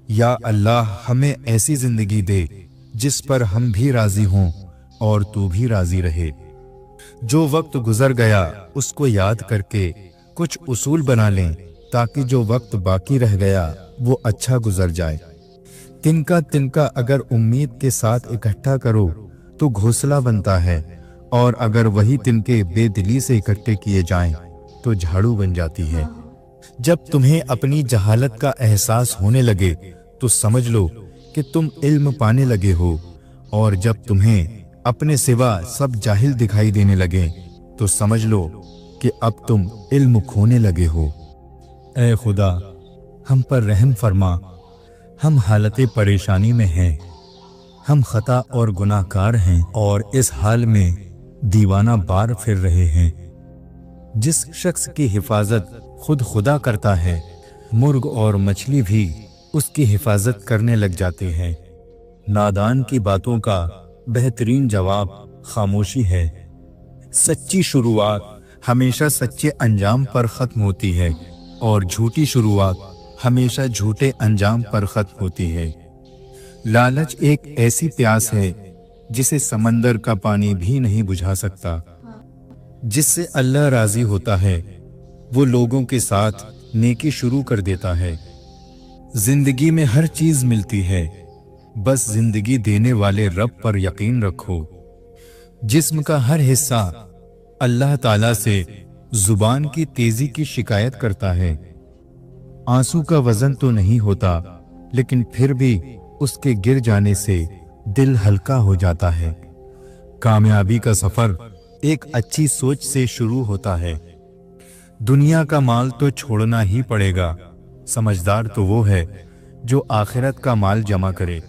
या अल्लाह हमें ऐसी जिंदगी दे जिस पर हम भी राजी हों और तू भी राजी रहे। जो वक्त गुजर गया उसको याद करके कुछ उसूल बना लें ताकि जो वक्त बाकी रह गया वो अच्छा गुजर जाए। तिनका तिनका अगर उम्मीद के साथ इकट्ठा करो तो घोंसला बनता है, और अगर वही तिनके बेदिली से इकट्ठे किए जाएं तो झाड़ू बन जाती है। जब तुम्हें अपनी जहालत का एहसास होने लगे तो समझ लो कि तुम इल्म पाने लगे हो, और जब तुम्हें अपने सिवा सब जाहिल दिखाई देने लगे तो समझ लो कि अब तुम इल्म खोने लगे हो। ऐ खुदा, हम पर रहम फरमा, हम हालत परेशानी में हैं, हम खता और गुनाहगार हैं और इस हाल में दीवाना बार फिर रहे हैं। जिस शख्स की हिफाजत खुद खुदा करता है, मुर्ग और मछली भी उसकी हिफाजत करने लग जाते हैं। नादान की बातों का बेहतरीन जवाब खामोशी है। सच्ची शुरुआत हमेशा सच्चे अंजाम पर खत्म होती है और झूठी शुरुआत हमेशा झूठे अंजाम पर खत्म होती है। लालच एक ऐसी प्यास है जिसे समंदर का पानी भी नहीं बुझा सकता। जिससे अल्लाह राजी होता है वो लोगों के साथ नेकी शुरू कर देता है। जिंदगी में हर चीज मिलती है बस जिंदगी देने वाले रब पर यकीन रखो। जिस्म का हर हिस्सा अल्लाह ताला से जुबान की तेजी की शिकायत करता है। आंसू का वजन तो नहीं होता, लेकिन फिर भी उसके गिर जाने से दिल हल्का हो जाता है। कामयाबी का सफर एक अच्छी सोच से शुरू होता है। दुनिया का माल तो छोड़ना ही पड़ेगा। समझदार तो वो है जो आखिरत का माल जमा करे।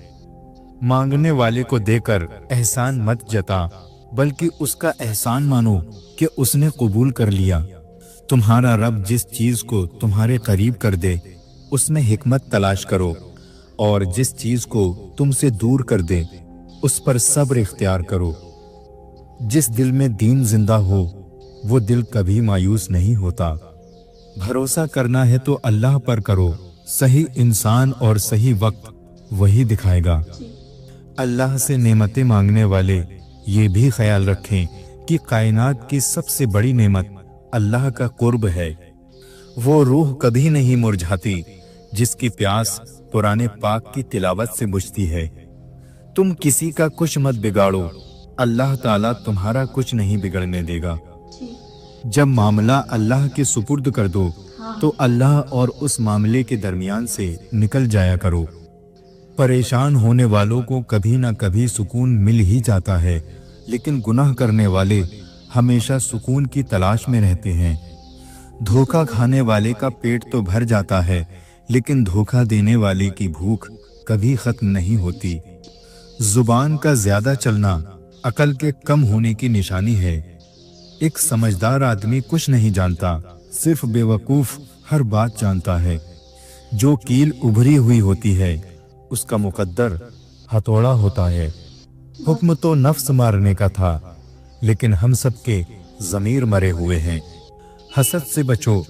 मांगने वाले को देकर एहसान मत जता, बल्कि उसका एहसान मानो कि उसने कबूल कर लिया। तुम्हारा रब जिस चीज को तुम्हारे करीब कर दे उसमें हिकमत तलाश करो, और जिस चीज को तुमसे दूर कर दे उस पर सब्र इख्तियार करो। जिस दिल में दीन जिंदा हो वो दिल कभी मायूस नहीं होता। भरोसा करना है तो अल्लाह पर करो। सही इंसान और सही वक्त वही दिखाएगा। अल्लाह से नेमतें मांगने वाले ये भी ख्याल रखें कि कायनात की सबसे बड़ी नेमत अल्लाह का कुर्ब है। वो रूह कभी नहीं मुरझाती जिसकी प्यास पुराने पाक की तिलावत से बुझती है। तुम किसी का कुछ मत बिगाड़ो, अल्लाह ताला तुम्हारा कुछ नहीं बिगड़ने देगा। जब मामला अल्लाह के सुपुर्द कर दो तो अल्लाह और उस मामले के दरमियान से निकल जाया करो। परेशान होने वालों को कभी ना कभी सुकून मिल ही जाता है, लेकिन गुनाह करने वाले हमेशा सुकून की तलाश में रहते हैं। धोखा खाने वाले का पेट तो भर जाता है, लेकिन धोखा देने वाले की भूख कभी खत्म नहीं होती। जुबान का ज्यादा चलना अकल के कम होने की निशानी है। एक समझदार आदमी कुछ नहीं जानता, सिर्फ बेवकूफ हर बात जानता है। जो कील उभरी हुई होती है उसका मुकद्दर हथौड़ा होता है। हुक्म तो नफ्स मारने का था, लेकिन हम सबके ज़मीर मरे हुए हैं। हसद से बचो,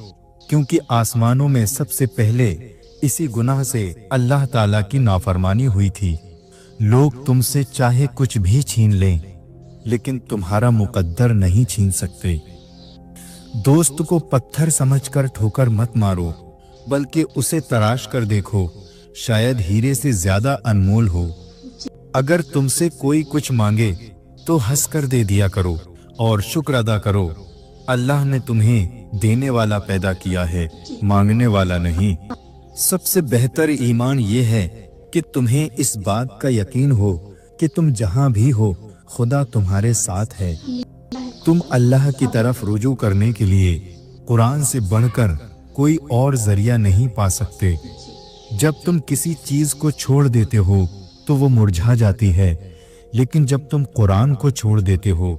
क्योंकि आसमानों में सबसे पहले इसी गुनाह से अल्लाह ताला की नाफरमानी हुई थी। लोग तुमसे चाहे कुछ भी छीन लें, लेकिन तुम्हारा मुकद्दर नहीं छीन सकते। दोस्त को पत्थर समझकर ठोकर मत मारो, बल्कि उसे तराश कर देखो, शायद हीरे से ज्यादा अनमोल हो। अगर तुमसे कोई कुछ मांगे तो हंसकर दे दिया करो और शुक्र अदा करो। अल्लाह ने तुम्हें देने वाला पैदा किया है, मांगने वाला नहीं। सबसे बेहतर ईमान ये है कि तुम्हें इस बात का यकीन हो कि तुम जहां भी हो खुदा तुम्हारे साथ है। तुम अल्लाह की तरफ रुजू करने के लिए कुरान से बढ़कर कोई और जरिया नहीं पा सकते। जब तुम किसी चीज को छोड़ देते हो तो वो मुरझा जाती है, लेकिन जब तुम कुरान को छोड़ देते हो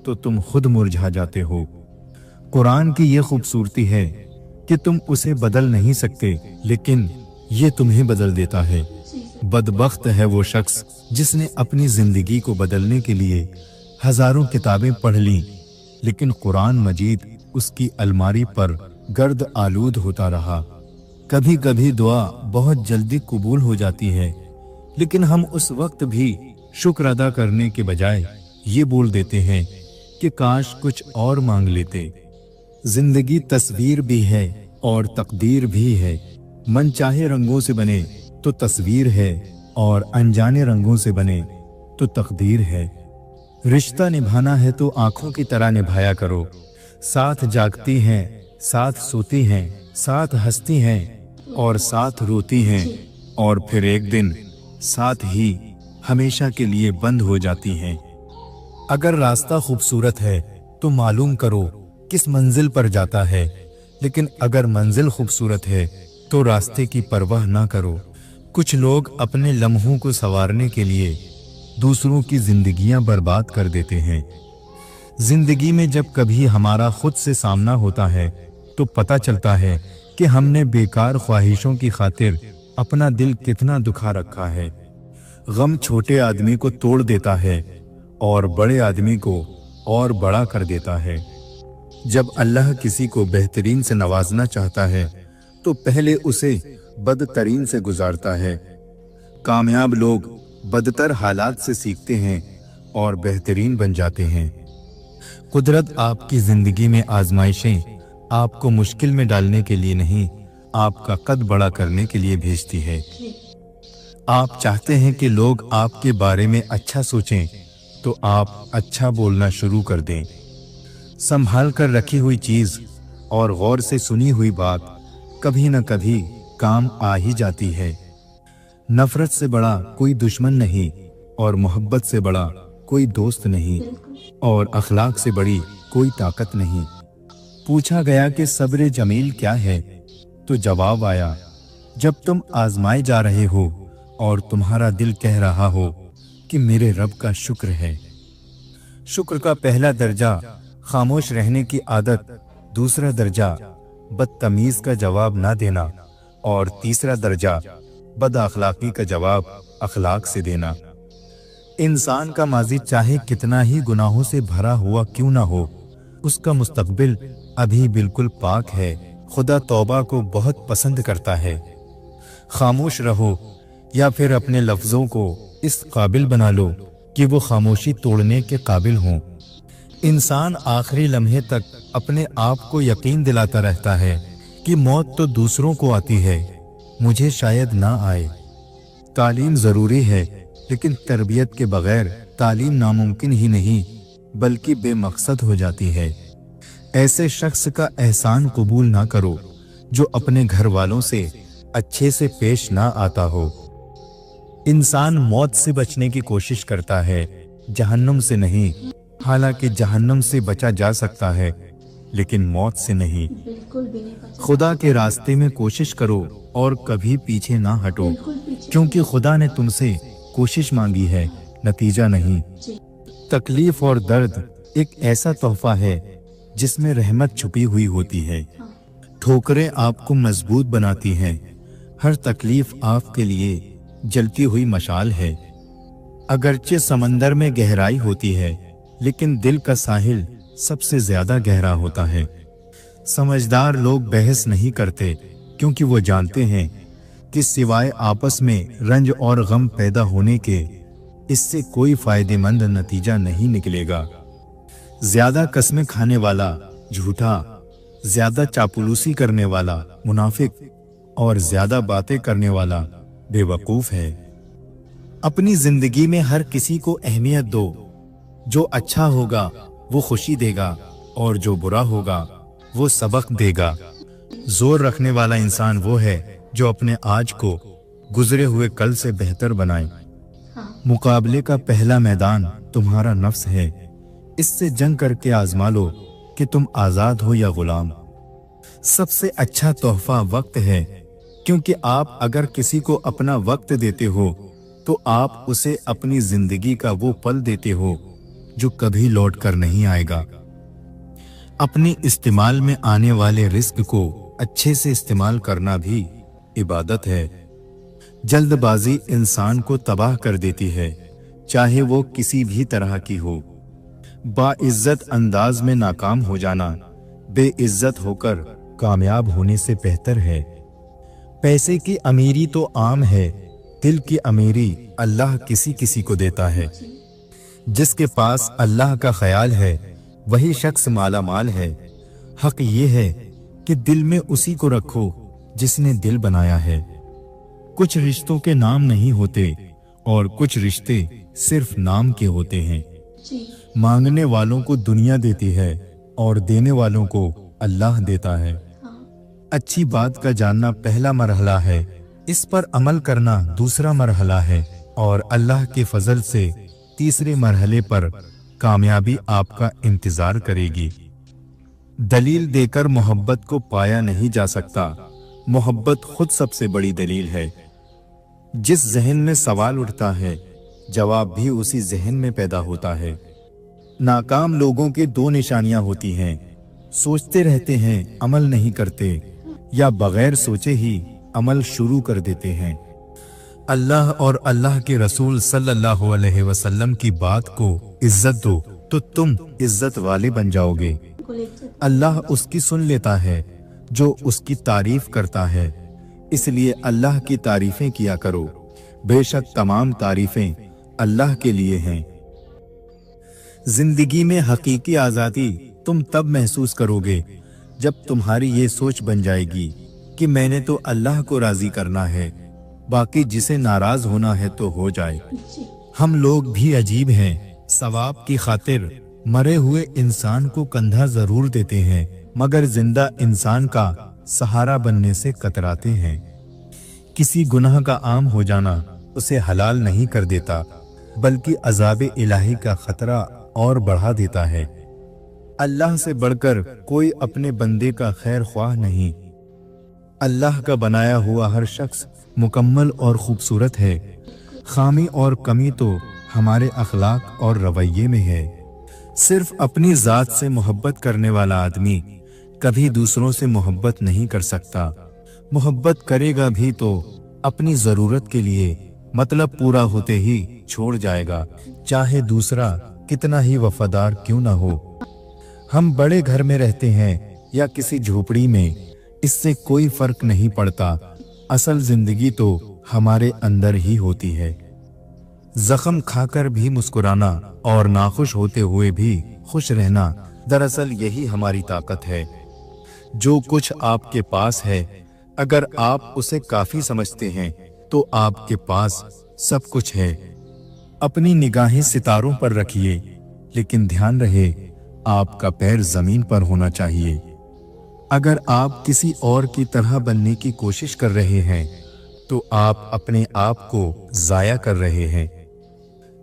तो तुम खुद मुरझा जाते हो। कुरान की ये खूबसूरती है कि तुम उसे बदल नहीं सकते, लेकिन ये तुम्हें बदल देता है। बदबख्त है वो शख्स जिसने अपनी जिंदगी को बदलने के लिए हजारों किताबें पढ़ लीं, लेकिन कुरान मजीद उसकी अलमारी पर गर्द आलूद होता रहा। कभी कभी दुआ बहुत जल्दी कबूल हो जाती है, लेकिन हम उस वक्त भी शुक्र अदा करने के बजाय ये बोल देते हैं कि काश कुछ और मांग लेते। जिंदगी तस्वीर भी है और तकदीर भी है। मन चाहे रंगों से बने तो तस्वीर है, और अनजाने रंगों से बने तो तकदीर है। रिश्ता निभाना है तो आंखों की तरह निभाया करो। साथ जागती हैं, साथ सोती हैं, साथ हंसती हैं और साथ रोती हैं, और फिर एक दिन साथ ही हमेशा के लिए बंद हो जाती हैं। अगर रास्ता खूबसूरत है तो मालूम करो किस मंजिल पर जाता है, लेकिन अगर मंजिल खूबसूरत है तो रास्ते की परवाह ना करो। कुछ लोग अपने लम्हों को संवारने के लिए दूसरों की जिंदगियां बर्बाद कर देते हैं। जिंदगी में जब कभी हमारा खुद से सामना होता है तो पता चलता है कि हमने बेकार ख्वाहिशों की खातिर अपना दिल कितना दुखा रखा है। गम छोटे आदमी को तोड़ देता है और बड़े आदमी को और बड़ा कर देता है। जब अल्लाह किसी को बेहतरीन से नवाजना चाहता है तो पहले उसे बदतरीन से गुजारता है। कामयाब लोग बदतर हालात से सीखते हैं और बेहतरीन बन जाते हैं। कुदरत आपकी जिंदगी में आजमाइशें आपको मुश्किल में डालने के लिए नहीं, आपका कद बड़ा करने के लिए भेजती है। आप चाहते हैं कि लोग आपके बारे में अच्छा सोचें, तो आप अच्छा बोलना शुरू कर दें। संभाल कर रखी हुई चीज और गौर से सुनी हुई बात कभी न कभी काम आ ही जाती है। नफरत से बड़ा कोई दुश्मन नहीं और मोहब्बत से बड़ा कोई दोस्त नहीं और अखलाक से बड़ी कोई ताकत नहीं। पूछा गया कि सब्र जमील क्या है, तो जवाब आया, जब तुम आजमाए जा रहे हो और तुम्हारा दिल कह रहा हो कि मेरे रब का शुक्र है। शुक्र का पहला दर्जा खामोश रहने की आदत, दूसरा दर्जा बदतमीज का जवाब ना देना और तीसरा दर्जा बद अखलाकी का जवाब अखलाक से देना। इंसान का माजी चाहे कितना ही गुनाहों से भरा हुआ क्यों ना हो, उसका मुस्तकबिल अभी बिल्कुल पाक है। खुदा तौबा को बहुत पसंद करता है। खामोश रहो या फिर अपने लफ्जों को इस काबिल बना लो कि वो खामोशी तोड़ने के काबिल हों। इंसान आखिरी लम्हे तक अपने आप को यकीन दिलाता रहता है कि मौत तो दूसरों को आती है, मुझे शायद ना आए। तालीम ज़रूरी है, लेकिन तरबियत के बगैर तालीम नामुमकिन ही नहीं बल्कि बेमकसद हो जाती है। ऐसे शख्स का एहसान कबूल ना करो जो अपने घर वालों से अच्छे से पेश ना आता हो। इंसान मौत से बचने की कोशिश करता है, जहन्नुम से नहीं। हालांकि जहन्नुम से बचा जा सकता है, लेकिन मौत से नहीं। खुदा के रास्ते में कोशिश करो और कभी पीछे ना हटो, क्योंकि खुदा ने तुमसे कोशिश मांगी है, नतीजा नहीं। तकलीफ और दर्द एक ऐसा तोहफा है जिसमें रहमत छुपी हुई होती है। ठोकरें आपको मजबूत बनाती हैं। हर तकलीफ आपके लिए जलती हुई मशाल है। अगरचे समंदर में गहराई होती है, लेकिन दिल का साहिल सबसे ज्यादा गहरा होता है। समझदार लोग बहस नहीं करते, क्योंकि वो जानते हैं कि सिवाय आपस में रंज और गम पैदा होने के इससे कोई फायदेमंद नतीजा नहीं निकलेगा। ज्यादा कस्में खाने वाला झूठा, ज्यादा चापलूसी करने वाला मुनाफिक और ज्यादा बातें करने वाला बेवकूफ है। अपनी जिंदगी में हर किसी को अहमियत दो। जो अच्छा होगा वो खुशी देगा और जो बुरा होगा वो सबक देगा। जोर रखने वाला इंसान वो है जो अपने आज को गुजरे हुए कल से बेहतर बनाए। मुकाबले का पहला मैदान तुम्हारा नफ्स है। इससे जंग करके आजमा लो कि तुम आजाद हो या गुलाम। सबसे अच्छा तोहफा वक्त है, क्योंकि आप अगर किसी को अपना वक्त देते हो तो आप उसे अपनी जिंदगी का वो पल देते हो जो कभी लौट कर नहीं आएगा। अपने इस्तेमाल में आने वाले रिस्क को अच्छे से इस्तेमाल करना भी इबादत है। जल्दबाजी इंसान को तबाह कर देती है, चाहे वो किसी भी तरह की हो। बाइज्जत अंदाज में नाकाम हो जाना बेइज्जत होकर कामयाब होने से बेहतर है। पैसे की अमीरी तो आम है, दिल की अमीरी अल्लाह किसी किसी को देता है। जिसके पास अल्लाह का ख्याल है वही शख्स माला माल है। हक ये है कि दिल में उसी को रखो जिसने दिल बनाया है। कुछ रिश्तों के नाम नहीं होते और कुछ रिश्ते सिर्फ नाम के होते हैं। मांगने वालों को दुनिया देती है और देने वालों को अल्लाह देता है। अच्छी बात का जानना पहला मरहला है, इस पर अमल करना दूसरा मरहला है और अल्लाह के फजल से तीसरे मरहले पर कामयाबी आपका इंतजार करेगी। दलील देकर मोहब्बत को पाया नहीं जा सकता। मोहब्बत खुद सबसे बड़ी दलील है। जिस जहन में सवाल उठता है, जवाब भी उसी जहन में पैदा होता है। नाकाम लोगों के दो निशानियां होती हैं, सोचते रहते हैं अमल नहीं करते, या बगैर सोचे ही अमल शुरू कर देते हैं। अल्लाह और अल्लाह के रसूल सल्लल्लाहु अलैहि वसल्लम की बात को इज्जत दो तो तुम इज्जत वाले बन जाओगे। अल्लाह उसकी सुन लेता है जो उसकी तारीफ करता है, इसलिए अल्लाह की तारीफें किया करो। बेशक तमाम तारीफें अल्लाह के लिए हैं। जिंदगी में हकीकी आज़ादी तुम तब महसूस करोगे जब तुम्हारी ये सोच बन जाएगी कि मैंने तो अल्लाह को राजी करना है, बाकी जिसे नाराज होना है तो हो जाए। जी हम लोग भी अजीब हैं, सवाब की खातिर मरे हुए इंसान को कंधा जरूर देते हैं, मगर जिंदा इंसान का सहारा बनने से कतराते हैं। किसी गुनाह का आम हो जाना उसे हलाल नहीं कर देता, बल्कि अजाब इलाही का खतरा और बढ़ा देता है। अल्लाह से बढ़कर कोई अपने बंदे का खैर ख्वाह नहीं। अल्लाह का बनाया हुआ हर शख्स मुकम्मल और खूबसूरत है। खामी और कमी तो हमारे अखलाक और रवैये में है। सिर्फ अपनी जात से मोहब्बत करने वाला आदमी कभी दूसरों से मोहब्बत नहीं कर सकता। मोहब्बत करेगा भी तो अपनी जरूरत के लिए, मतलब पूरा होते ही छोड़ जाएगा, चाहे दूसरा कितना ही वफादार क्यों ना हो। हम बड़े घर में रहते हैं या किसी झोपड़ी में, इससे कोई फर्क नहीं पड़ता। असल जिंदगी तो हमारे अंदर ही होती है। जख्म खाकर भी मुस्कुराना और नाखुश होते हुए भी खुश रहना, दरअसल यही हमारी ताकत है। जो कुछ आपके पास है, अगर आप उसे काफी समझते हैं तो आपके पास सब कुछ है। अपनी निगाहें सितारों पर रखिए, लेकिन ध्यान रहे आपका पैर जमीन पर होना चाहिए। अगर आप किसी और की तरह बनने की कोशिश कर रहे हैं तो आप अपने आप को जाया कर रहे हैं।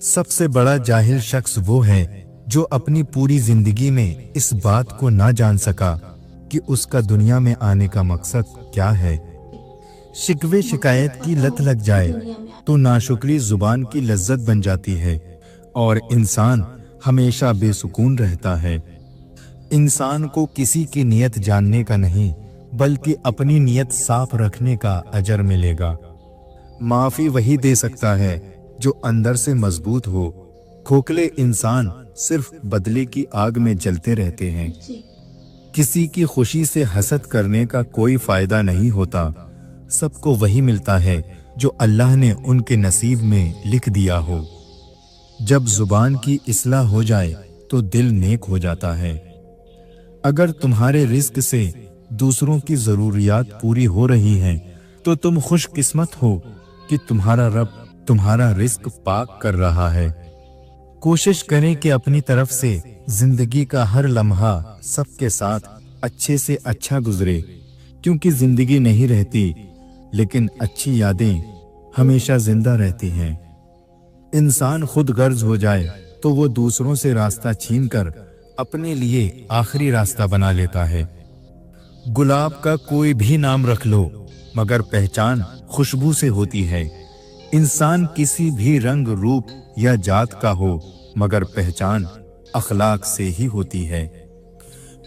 सबसे बड़ा जाहिल शख्स वो है जो अपनी पूरी जिंदगी में इस बात को ना जान सका कि उसका दुनिया में आने का मकसद क्या है। शिकवे शिकायत की लत लग जाए तो नाशुक्री जुबान की लज्जत बन जाती है और इंसान हमेशा बेसुकून रहता है। इंसान को किसी की नियत जानने का नहीं, बल्कि अपनी नियत साफ रखने का अजर मिलेगा। माफी वही दे सकता है जो अंदर से मजबूत हो। खोखले इंसान सिर्फ बदले की आग में जलते रहते हैं। किसी की खुशी से हसद करने का कोई फायदा नहीं होता। सबको वही मिलता है जो अल्लाह ने उनके नसीब में लिख दिया हो। जब जुबान की इस्लाह हो जाए तो दिल नेक हो जाता है। अगर तुम्हारे रिस्क से दूसरों की जरूरियात पूरी हो रही हैं, तो तुम खुशकिस्मत हो कि तुम्हारा रब तुम्हारा रिस्क पाक कर रहा है। कोशिश करें कि अपनी तरफ से जिंदगी का हर लम्हा सबके साथ अच्छे से अच्छा गुजरे, क्योंकि जिंदगी नहीं रहती, लेकिन अच्छी यादें हमेशा जिंदा रहती हैं। इंसान खुद गर्ज हो जाए तो वो दूसरों से रास्ता छीनकर अपने लिए आखिरी रास्ता बना लेता है। गुलाब का कोई भी नाम रख लो, मगर पहचान खुशबू से होती है। इंसान किसी भी रंग, रूप या जात का हो, मगर पहचान अखलाक से ही होती है।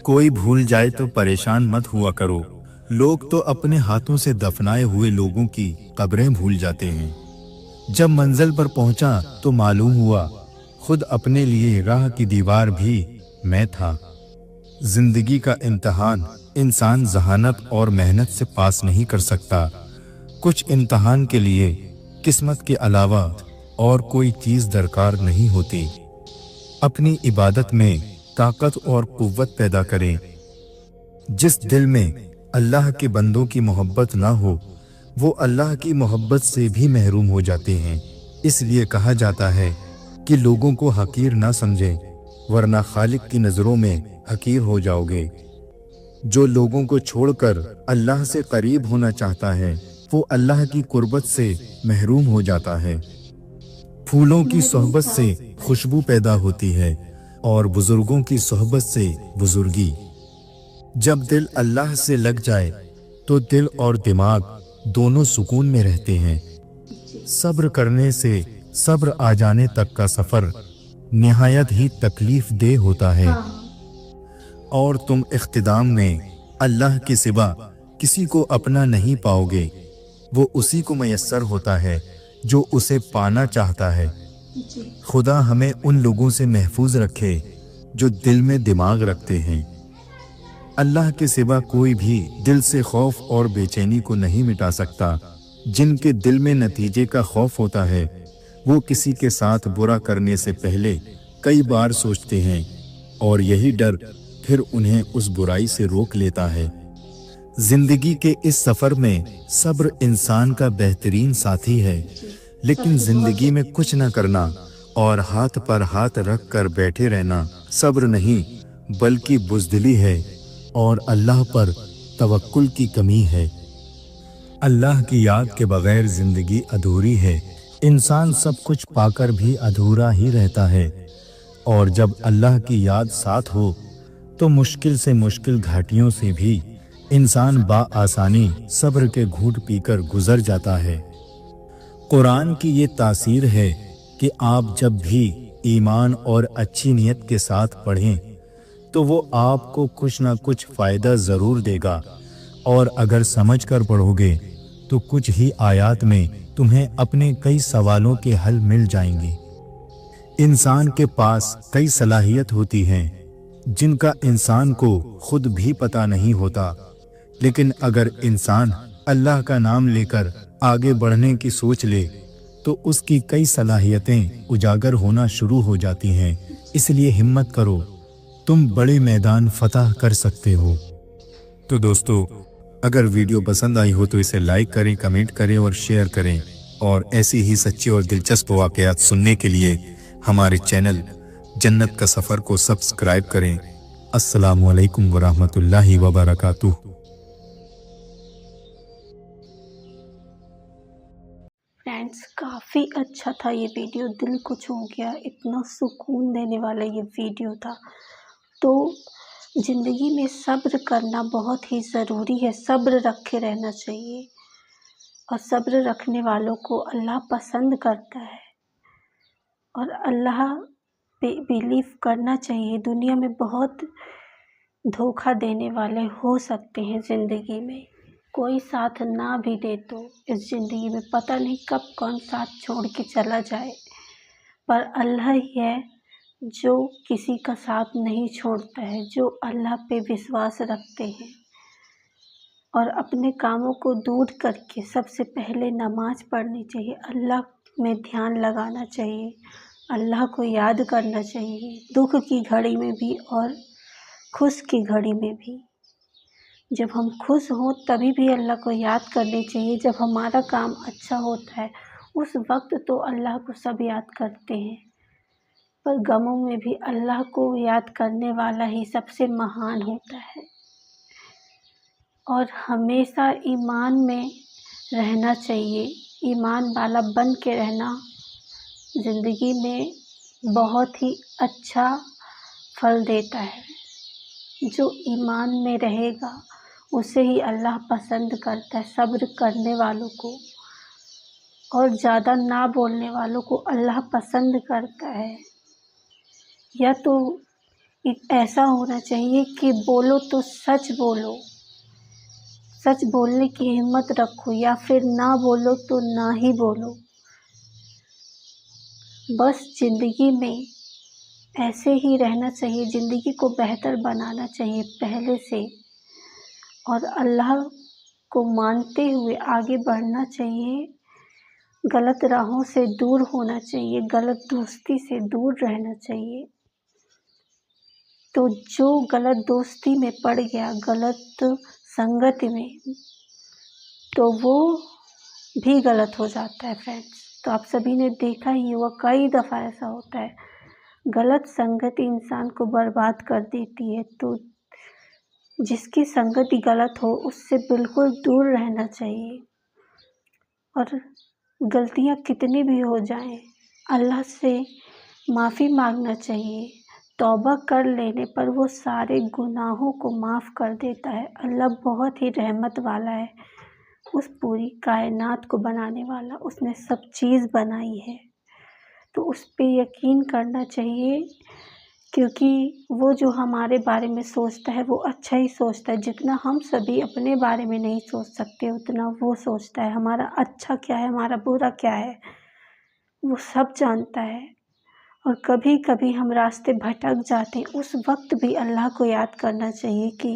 कोई भूल जाए तो परेशान मत हुआ करो। लोग तो अपने हाथों से दफनाए हुए लोगों की कब्रें भूल जाते हैं। जब मंजिल पर पहुंचा तो मालूम हुआ खुद अपने लिए राह की दीवार भी मैं था। जिंदगी का इम्तिहान इंसान जहानत और मेहनत से पास नहीं कर सकता। कुछ इम्तिहान के लिए किस्मत के अलावा और कोई चीज दरकार नहीं होती। अपनी इबादत में ताकत और कुव्वत पैदा करें। जिस दिल में अल्लाह के बंदों की मोहब्बत ना हो, वो अल्लाह की मोहब्बत से भी महरूम हो जाते हैं। इसलिए कहा जाता है कि लोगों को हकीर ना समझें, वरना खालिक की नज़रों में हकीर हो जाओगे। जो लोगों को छोड़कर अल्लाह से करीब होना चाहता है, वो अल्लाह की कुर्बत से महरूम हो जाता है। फूलों की सोहबत से खुशबू पैदा होती है और बुजुर्गों की सोहबत से बुजुर्गी। जब दिल अल्लाह से लग जाए तो दिल और दिमाग दोनों सुकून में रहते हैं। सब्र करने से सब्र आ जाने तक का सफर निहायत ही तकलीफ देह होता है। और तुम इख्तिदाम में अल्लाह के सिवा किसी को अपना नहीं पाओगे। वो उसी को मयस्सर होता है जो उसे पाना चाहता है। खुदा हमें उन लोगों से महफूज रखे जो दिल में दिमाग रखते हैं। अल्लाह के सिवा कोई भी दिल से खौफ और बेचैनी को नहीं मिटा सकता। जिनके दिल में नतीजे का खौफ होता है, वो किसी के साथ बुरा करने से पहले कई बार सोचते हैं और यही डर फिर उन्हें उस बुराई से रोक लेता है। जिंदगी के इस सफर में सब्र इंसान का बेहतरीन साथी है, लेकिन जिंदगी में कुछ न करना और हाथ पर हाथ रख कर बैठे रहना सब्र नहीं बल्कि बुज़दिली है और अल्लाह पर तवक्कुल की कमी है। अल्लाह की याद के बगैर जिंदगी अधूरी है। इंसान सब कुछ पाकर भी अधूरा ही रहता है, और जब अल्लाह की याद साथ हो तो मुश्किल से मुश्किल घाटियों से भी इंसान बाआसानी सब्र के घूंट पीकर गुजर जाता है। कुरान की ये तासीर है कि आप जब भी ईमान और अच्छी नीयत के साथ पढ़ें तो वो आपको कुछ ना कुछ फ़ायदा ज़रूर देगा, और अगर समझ कर पढ़ोगे तो कुछ ही आयत में तुम्हें अपने कई सवालों के हल मिल जाएंगे। इंसान के पास कई सलाहियत होती हैं जिनका इंसान को खुद भी पता नहीं होता, लेकिन अगर इंसान अल्लाह का नाम लेकर आगे बढ़ने की सोच ले तो उसकी कई सलाहियतें उजागर होना शुरू हो जाती हैं। इसलिए हिम्मत करो, तुम बड़े मैदान फतह कर सकते हो। तो दोस्तों, अगर वीडियो पसंद आई हो तो इसे लाइक करें, कमेंट करें और शेयर करें, और ऐसी ही सच्ची और दिलचस्प वाक़यात सुनने के लिए हमारे चैनल जन्नत का सफ़र को सब्सक्राइब करें। अस्सलामु अलैकुम वरहमतुल्लाहि वबरकातुहू। फ्रेंड्स, काफ़ी अच्छा था ये वीडियो, दिल को छू गया, इतना सुकून देने वाला ये वीडियो था। तो ज़िंदगी में सब्र करना बहुत ही ज़रूरी है, सब्र रखे रहना चाहिए, और सब्र रखने वालों को अल्लाह पसंद करता है, और अल्लाह पे बिलीव करना चाहिए। दुनिया में बहुत धोखा देने वाले हो सकते हैं ज़िंदगी में, कोई साथ ना भी दे तो इस ज़िंदगी में पता नहीं कब कौन साथ छोड़ के चला जाए, पर अल्लाह ही है जो किसी का साथ नहीं छोड़ता है, जो अल्लाह पे विश्वास रखते हैं और अपने कामों को दूर करके सबसे पहले नमाज पढ़नी चाहिए, अल्लाह में ध्यान लगाना चाहिए, अल्लाह को याद करना चाहिए, दुख की घड़ी में भी और खुश की घड़ी में भी। जब हम खुश हों तभी भी अल्लाह को याद करनी चाहिए। जब हमारा काम अच्छा होता है उस वक्त तो अल्लाह को सब याद करते हैं, पर गमों में भी अल्लाह को याद करने वाला ही सबसे महान होता है। और हमेशा ईमान में रहना चाहिए, ईमान वाला बन के रहना ज़िंदगी में बहुत ही अच्छा फल देता है। जो ईमान में रहेगा उसे ही अल्लाह पसंद करता है, सब्र करने वालों को, और ज़्यादा ना बोलने वालों को अल्लाह पसंद करता है। या तो ऐसा होना चाहिए कि बोलो तो सच बोलो, सच बोलने की हिम्मत रखो, या फिर ना बोलो तो ना ही बोलो। बस ज़िंदगी में ऐसे ही रहना चाहिए, ज़िंदगी को बेहतर बनाना चाहिए पहले से, और अल्लाह को मानते हुए आगे बढ़ना चाहिए। गलत राहों से दूर होना चाहिए, गलत दोस्ती से दूर रहना चाहिए। तो जो गलत दोस्ती में पड़ गया, गलत संगत में, तो वो भी गलत हो जाता है फ्रेंड्स। तो आप सभी ने देखा ही होगा, कई दफ़ा ऐसा होता है, गलत संगत इंसान को बर्बाद कर देती है। तो जिसकी संगति गलत हो उससे बिल्कुल दूर रहना चाहिए, और गलतियाँ कितनी भी हो जाएं अल्लाह से माफ़ी मांगना चाहिए। तौबा कर लेने पर वो सारे गुनाहों को माफ़ कर देता है। अल्लाह बहुत ही रहमत वाला है, उस पूरी कायनात को बनाने वाला, उसने सब चीज़ बनाई है, तो उस पे यकीन करना चाहिए, क्योंकि वो जो हमारे बारे में सोचता है वो अच्छा ही सोचता है। जितना हम सभी अपने बारे में नहीं सोच सकते उतना वो सोचता है। हमारा अच्छा क्या है, हमारा बुरा क्या है, वो सब जानता है। और कभी कभी हम रास्ते भटक जाते हैं, उस वक्त भी अल्लाह को याद करना चाहिए कि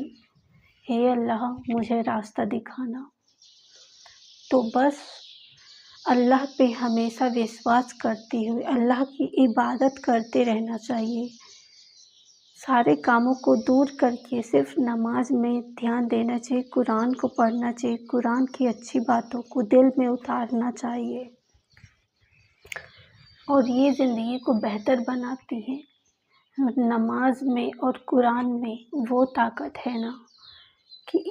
हे अल्लाह मुझे रास्ता दिखाना। तो बस अल्लाह पे हमेशा विश्वास करते हुए अल्लाह की इबादत करते रहना चाहिए, सारे कामों को दूर करके सिर्फ नमाज में ध्यान देना चाहिए, कुरान को पढ़ना चाहिए, कुरान की अच्छी बातों को दिल में उतारना चाहिए। और ये ज़िंदगी को बेहतर बनाती है। नमाज में और कुरान में वो ताकत है ना कि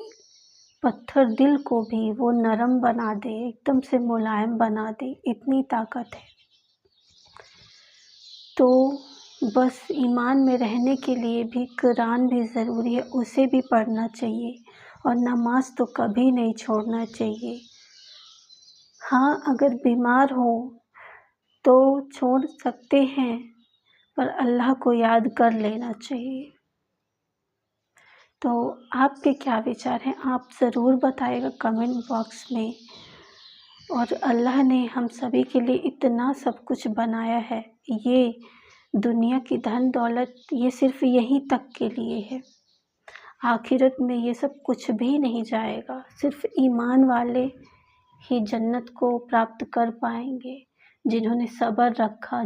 पत्थर दिल को भी वो नरम बना दे, एकदम से मुलायम बना दे, इतनी ताकत है। तो बस ईमान में रहने के लिए भी कुरान भी ज़रूरी है, उसे भी पढ़ना चाहिए और नमाज तो कभी नहीं छोड़ना चाहिए। हाँ, अगर बीमार हो तो छोड़ सकते हैं, पर अल्लाह को याद कर लेना चाहिए। तो आपके क्या विचार हैं, आप ज़रूर बताइएगा कमेंट बॉक्स में। और अल्लाह ने हम सभी के लिए इतना सब कुछ बनाया है, ये दुनिया की धन दौलत ये सिर्फ यहीं तक के लिए है। आखिरत में ये सब कुछ भी नहीं जाएगा, सिर्फ ईमान वाले ही जन्नत को प्राप्त कर पाएंगे, जिन्होंने सब्र रखा,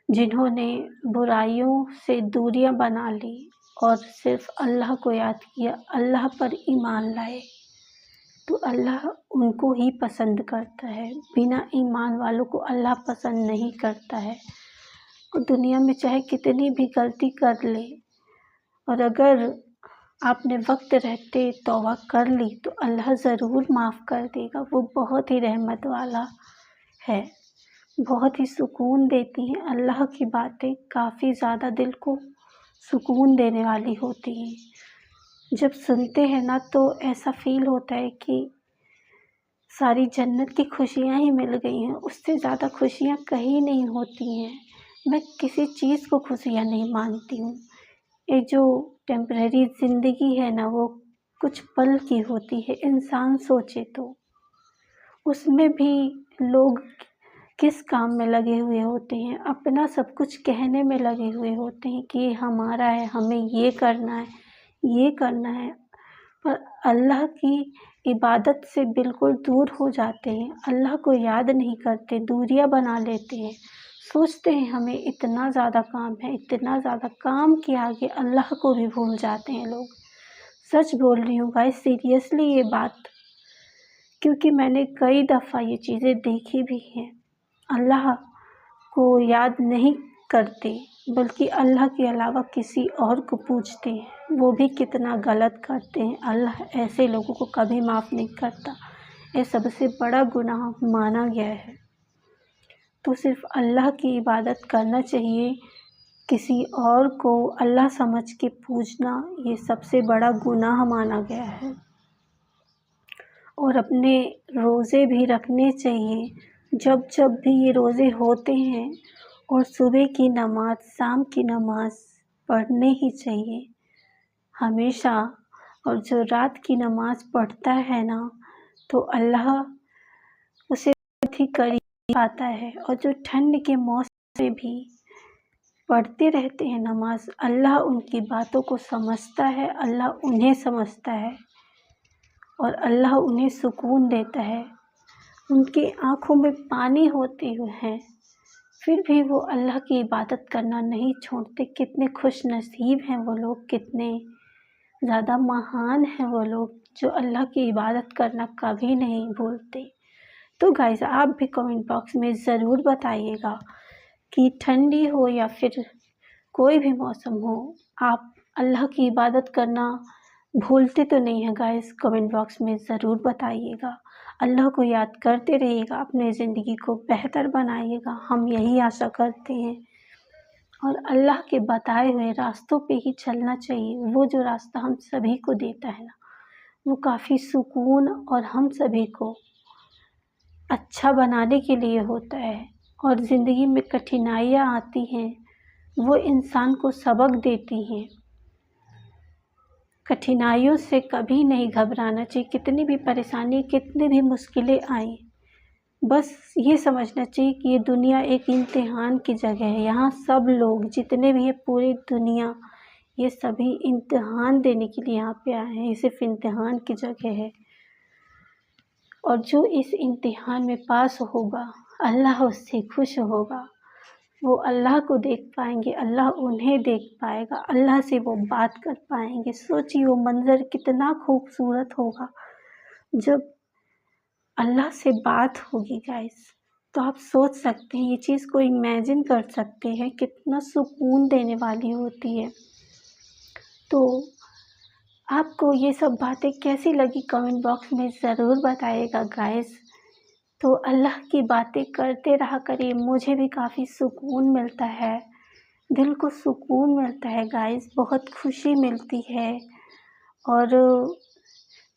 जिन्होंने बुराइयों से दूरियां बना ली और सिर्फ अल्लाह को याद किया, अल्लाह पर ईमान लाए, तो अल्लाह उनको ही पसंद करता है। बिना ईमान वालों को अल्लाह पसंद नहीं करता है। और दुनिया में चाहे कितनी भी गलती कर ले, और अगर आपने वक्त रहते तौबा कर ली तो अल्लाह ज़रूर माफ़ कर देगा। वो बहुत ही रहमत वाला है, बहुत ही सुकून देती हैं। अल्लाह की बातें काफ़ी ज़्यादा दिल को सुकून देने वाली होती हैं। जब सुनते हैं ना तो ऐसा फ़ील होता है कि सारी जन्नत की खुशियाँ ही मिल गई हैं, उससे ज़्यादा खुशियाँ कहीं नहीं होती हैं। मैं किसी चीज़ को खुशियाँ नहीं मानती हूँ। ये जो टेम्परेरी ज़िंदगी है ना, वो कुछ पल की होती है। इंसान सोचे तो उसमें भी लोग किस काम में लगे हुए होते हैं, अपना सब कुछ कहने में लगे हुए होते हैं कि ये हमारा है, हमें ये करना है, ये करना है, पर अल्लाह की इबादत से बिल्कुल दूर हो जाते हैं। अल्लाह को याद नहीं करते, दूरियां बना लेते हैं। सोचते हैं हमें इतना ज़्यादा काम है, इतना ज़्यादा काम के आगे अल्लाह को भी भूल जाते हैं लोग। सच बोल रही हूँ गाइस, सीरियसली ये बात, क्योंकि मैंने कई दफ़ा ये चीज़ें देखी भी हैं। अल्लाह को याद नहीं करते, बल्कि अल्लाह के अलावा किसी और को पूछते हैं, वो भी कितना गलत करते हैं। अल्लाह ऐसे लोगों को कभी माफ़ नहीं करता, ये सबसे बड़ा गुनाह माना गया है। तो सिर्फ अल्लाह की इबादत करना चाहिए, किसी और को अल्लाह समझ के पूजना ये सबसे बड़ा गुनाह माना गया है। और अपने रोज़े भी रखने चाहिए, जब जब भी ये रोज़े होते हैं, और सुबह की नमाज, शाम की नमाज पढ़ने ही चाहिए हमेशा। और जो रात की नमाज पढ़ता है ना, तो अल्लाह उसे बहुत ही करीब आता है। और जो ठंड के मौसम में भी पढ़ते रहते हैं नमाज, अल्लाह उनकी बातों को समझता है, अल्लाह उन्हें समझता है और अल्लाह उन्हें सुकून देता है। उनकी आँखों में पानी होते हुए हैं, फिर भी वो अल्लाह की इबादत करना नहीं छोड़ते। कितने खुश नसीब हैं वो लोग, कितने ज़्यादा महान हैं वो लोग, जो अल्लाह की इबादत करना कभी नहीं भूलते। तो गाइस, आप भी कमेंट बॉक्स में ज़रूर बताइएगा कि ठंडी हो या फिर कोई भी मौसम हो, आप अल्लाह की इबादत करना भूलते तो नहीं हैं गाइस। कमेंट बॉक्स में ज़रूर बताइएगा। अल्लाह को याद करते रहिएगा, अपने ज़िंदगी को बेहतर बनाइएगा, हम यही आशा करते हैं। और अल्लाह के बताए हुए रास्तों पे ही चलना चाहिए। वो जो रास्ता हम सभी को देता है ना, वो काफ़ी सुकून और हम सभी को अच्छा बनाने के लिए होता है। और ज़िंदगी में कठिनाइयाँ आती हैं, वो इंसान को सबक देती हैं। कठिनाइयों से कभी नहीं घबराना चाहिए, कितनी भी परेशानी, कितनी भी मुश्किलें आएं, बस ये समझना चाहिए कि ये दुनिया एक इम्तिहान की जगह है। यहाँ सब लोग जितने भी हैं, पूरी दुनिया, ये सभी इम्तिहान देने के लिए यहाँ पे आए हैं। ये सिर्फ इम्तिहान की जगह है, और जो इस इम्तिहान में पास होगा, अल्लाह उससे खुश होगा। وہ اللہ کو دیکھ پائیں گے، اللہ انہیں دیکھ پائے گا، اللہ سے وہ بات کر پائیں گے۔ سوچیے وہ منظر کتنا خوبصورت ہوگا جب اللہ سے بات ہوگی گائز۔ تو آپ سوچ سکتے ہیں، یہ چیز کو امیجن کر سکتے ہیں کتنا سکون دینے والی ہوتی ہے۔ تو آپ کو یہ سب باتیں کیسی لگی کمنٹ باکس میں ضرور بتائیے گا گائز۔ تو اللہ کی باتیں کرتے رہا کریے، مجھے بھی کافی سکون ملتا ہے، دل کو سکون ملتا ہے گائز، بہت خوشی ملتی ہے۔ اور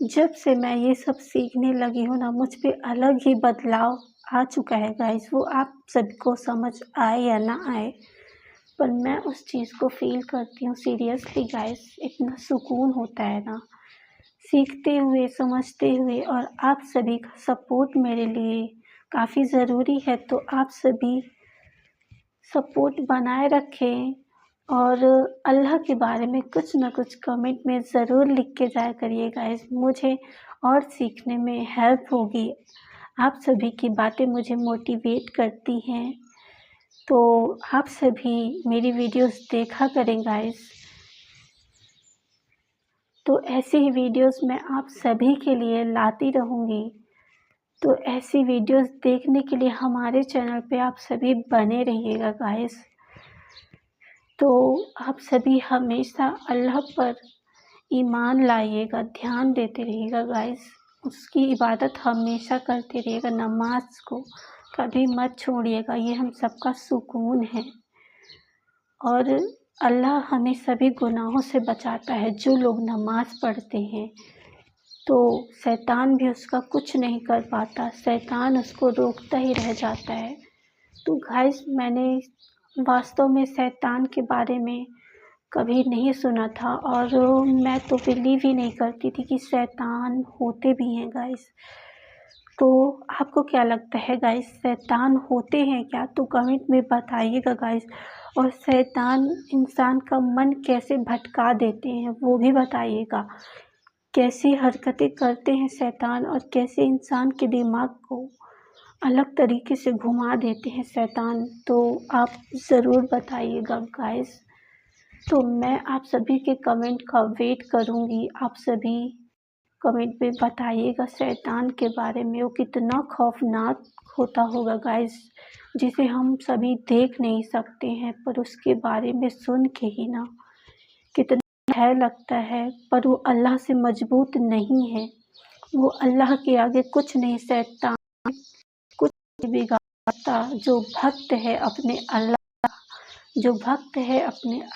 جب سے میں یہ سب سیکھنے لگی ہوں نا، مجھ پہ الگ ہی بدلاؤ آ چکا ہے گائز، وہ آپ سب کو سمجھ آئے یا نہ آئے، پر میں اس چیز کو فیل کرتی ہوں سیریسلی گائز۔ اتنا سکون ہوتا ہے نا سیکھتے ہوئے، سمجھتے ہوئے، اور آپ سبھی کا سپورٹ میرے لیے کافی ضروری ہے۔ تو آپ سبھی سپورٹ بنائے رکھیں اور اللہ کے بارے میں کچھ نہ کچھ کمنٹ میں ضرور لکھ کے جایا کریے گائز، مجھے اور سیکھنے میں ہیلپ ہوگی۔ آپ سبھی کی باتیں مجھے موٹیویٹ کرتی ہیں، تو آپ سبھی میری ویڈیوز دیکھا کریں گائز۔ تو ایسی ہی ویڈیوز میں آپ سبھی کے لیے لاتی رہوں گی، تو ایسی ویڈیوز دیکھنے کے لیے ہمارے چینل پہ آپ سبھی بنے رہیے گا گائز۔ تو آپ سبھی ہمیشہ اللہ پر ایمان لائیے گا، دھیان دیتے رہیے گا گائز، اس کی عبادت ہمیشہ کرتے رہیے گا، نماز کو کبھی مت چھوڑیے گا، یہ ہم سب کا سکون ہے۔ اور اللہ ہمیں سبھی گناہوں سے بچاتا ہے، جو لوگ نماز پڑھتے ہیں تو شیطان بھی اس کا کچھ نہیں کر پاتا، شیطان اس کو روکتا ہی رہ جاتا ہے۔ تو گائز میں نے واستو میں شیطان کے بارے میں کبھی نہیں سنا تھا، اور میں تو بلیو ہی نہیں کرتی تھی کہ شیطان ہوتے بھی ہیں گائز۔ تو آپ کو کیا لگتا ہے گائز، شیطان ہوتے ہیں کیا؟ تو کمنٹ میں بتائیے گا گائز۔ اور شیطان انسان کا من کیسے بھٹکا دیتے ہیں وہ بھی بتائیے گا، کیسی حرکتیں کرتے ہیں شیطان، اور کیسے انسان کے دماغ کو الگ طریقے سے گھما دیتے ہیں شیطان، تو آپ ضرور بتائیے گا گائز۔ تو میں آپ سبھی کے کمنٹ کا ویٹ کروں گی، آپ سبھی کمنٹ میں بتائیے گا شیطان کے بارے میں، وہ کتنا خوفناک ہوتا ہوگا گائز، جسے ہم سبھی دیکھ نہیں سکتے ہیں، پر اس کے بارے میں سن کے ہی نا کتنا ڈر لگتا ہے، پر وہ اللہ سے مضبوط نہیں ہے، وہ اللہ کے آگے کچھ نہیں، شیطان کچھ نہیں بگاڑتا۔ جو بھکت ہے اپنے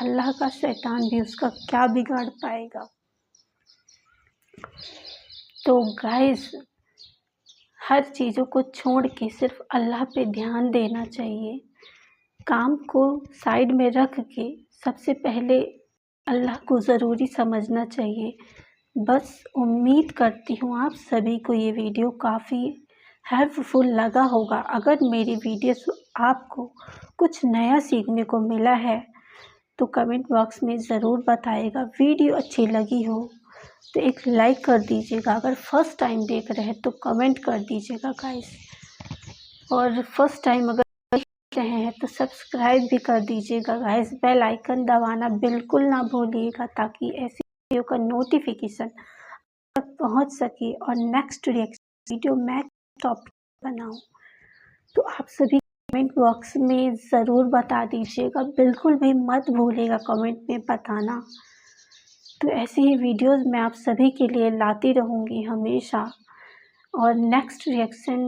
اللہ کا، شیطان بھی اس کا کیا بگاڑ پائے گا۔ تو گائز ہر چیزوں کو چھوڑ کے صرف اللہ پہ دھیان دینا چاہیے، کام کو سائیڈ میں رکھ کے سب سے پہلے اللہ کو ضروری سمجھنا چاہیے۔ بس امید کرتی ہوں آپ سبھی کو یہ ویڈیو کافی ہیلپ فل لگا ہوگا۔ اگر میری ویڈیوز آپ کو کچھ نیا سیکھنے کو ملا ہے تو کمنٹ باکس میں ضرور بتائے گا۔ ویڈیو اچھی لگی ہو تو ایک لائک کر دیجیے گا، اگر فرسٹ ٹائم دیکھ رہے ہیں تو کمنٹ کر دیجیے گا گائز، اور فرسٹ ٹائم اگر دیکھ رہے ہیں تو سبسکرائب بھی کر دیجیے گا گائز، بیل آئیکن دبانا بالکل نہ بھولیے گا، تاکہ ایسی ویڈیو کا نوٹیفیکیشن تک پہنچ سکے اور نیکسٹ ریئیکشن ویڈیو میں ٹاپک بناؤں۔ تو آپ سبھی کمنٹ باکس میں ضرور بتا دیجیے گا، بالکل بھی مت بھولیے گا کمنٹ میں بتانا۔ تو ایسی ہی ویڈیوز میں آپ سبھی کے لیے لاتی رہوں گی ہمیشہ، اور نیکسٹ ریئیکشن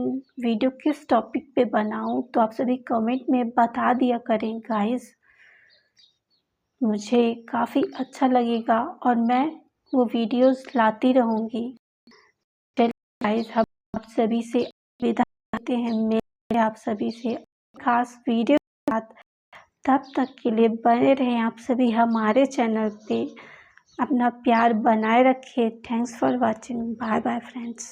ویڈیو کس ٹاپک پہ بناؤں تو آپ سبھی کمنٹ میں بتا دیا کریں گائز، مجھے کافی اچھا لگے گا اور میں وہ ویڈیوز لاتی رہوں گی۔ چلیے گائز، ہم آپ سبھی سے الوداع کہتے ہیں، میرے آپ سبھی سے خاص ویڈیو کے ساتھ، تب تک کے لیے بنے رہیں آپ سبھی ہمارے چینل پہ، اپنا پیار بنائے رکھیے۔ Thanks for watching, bye bye friends.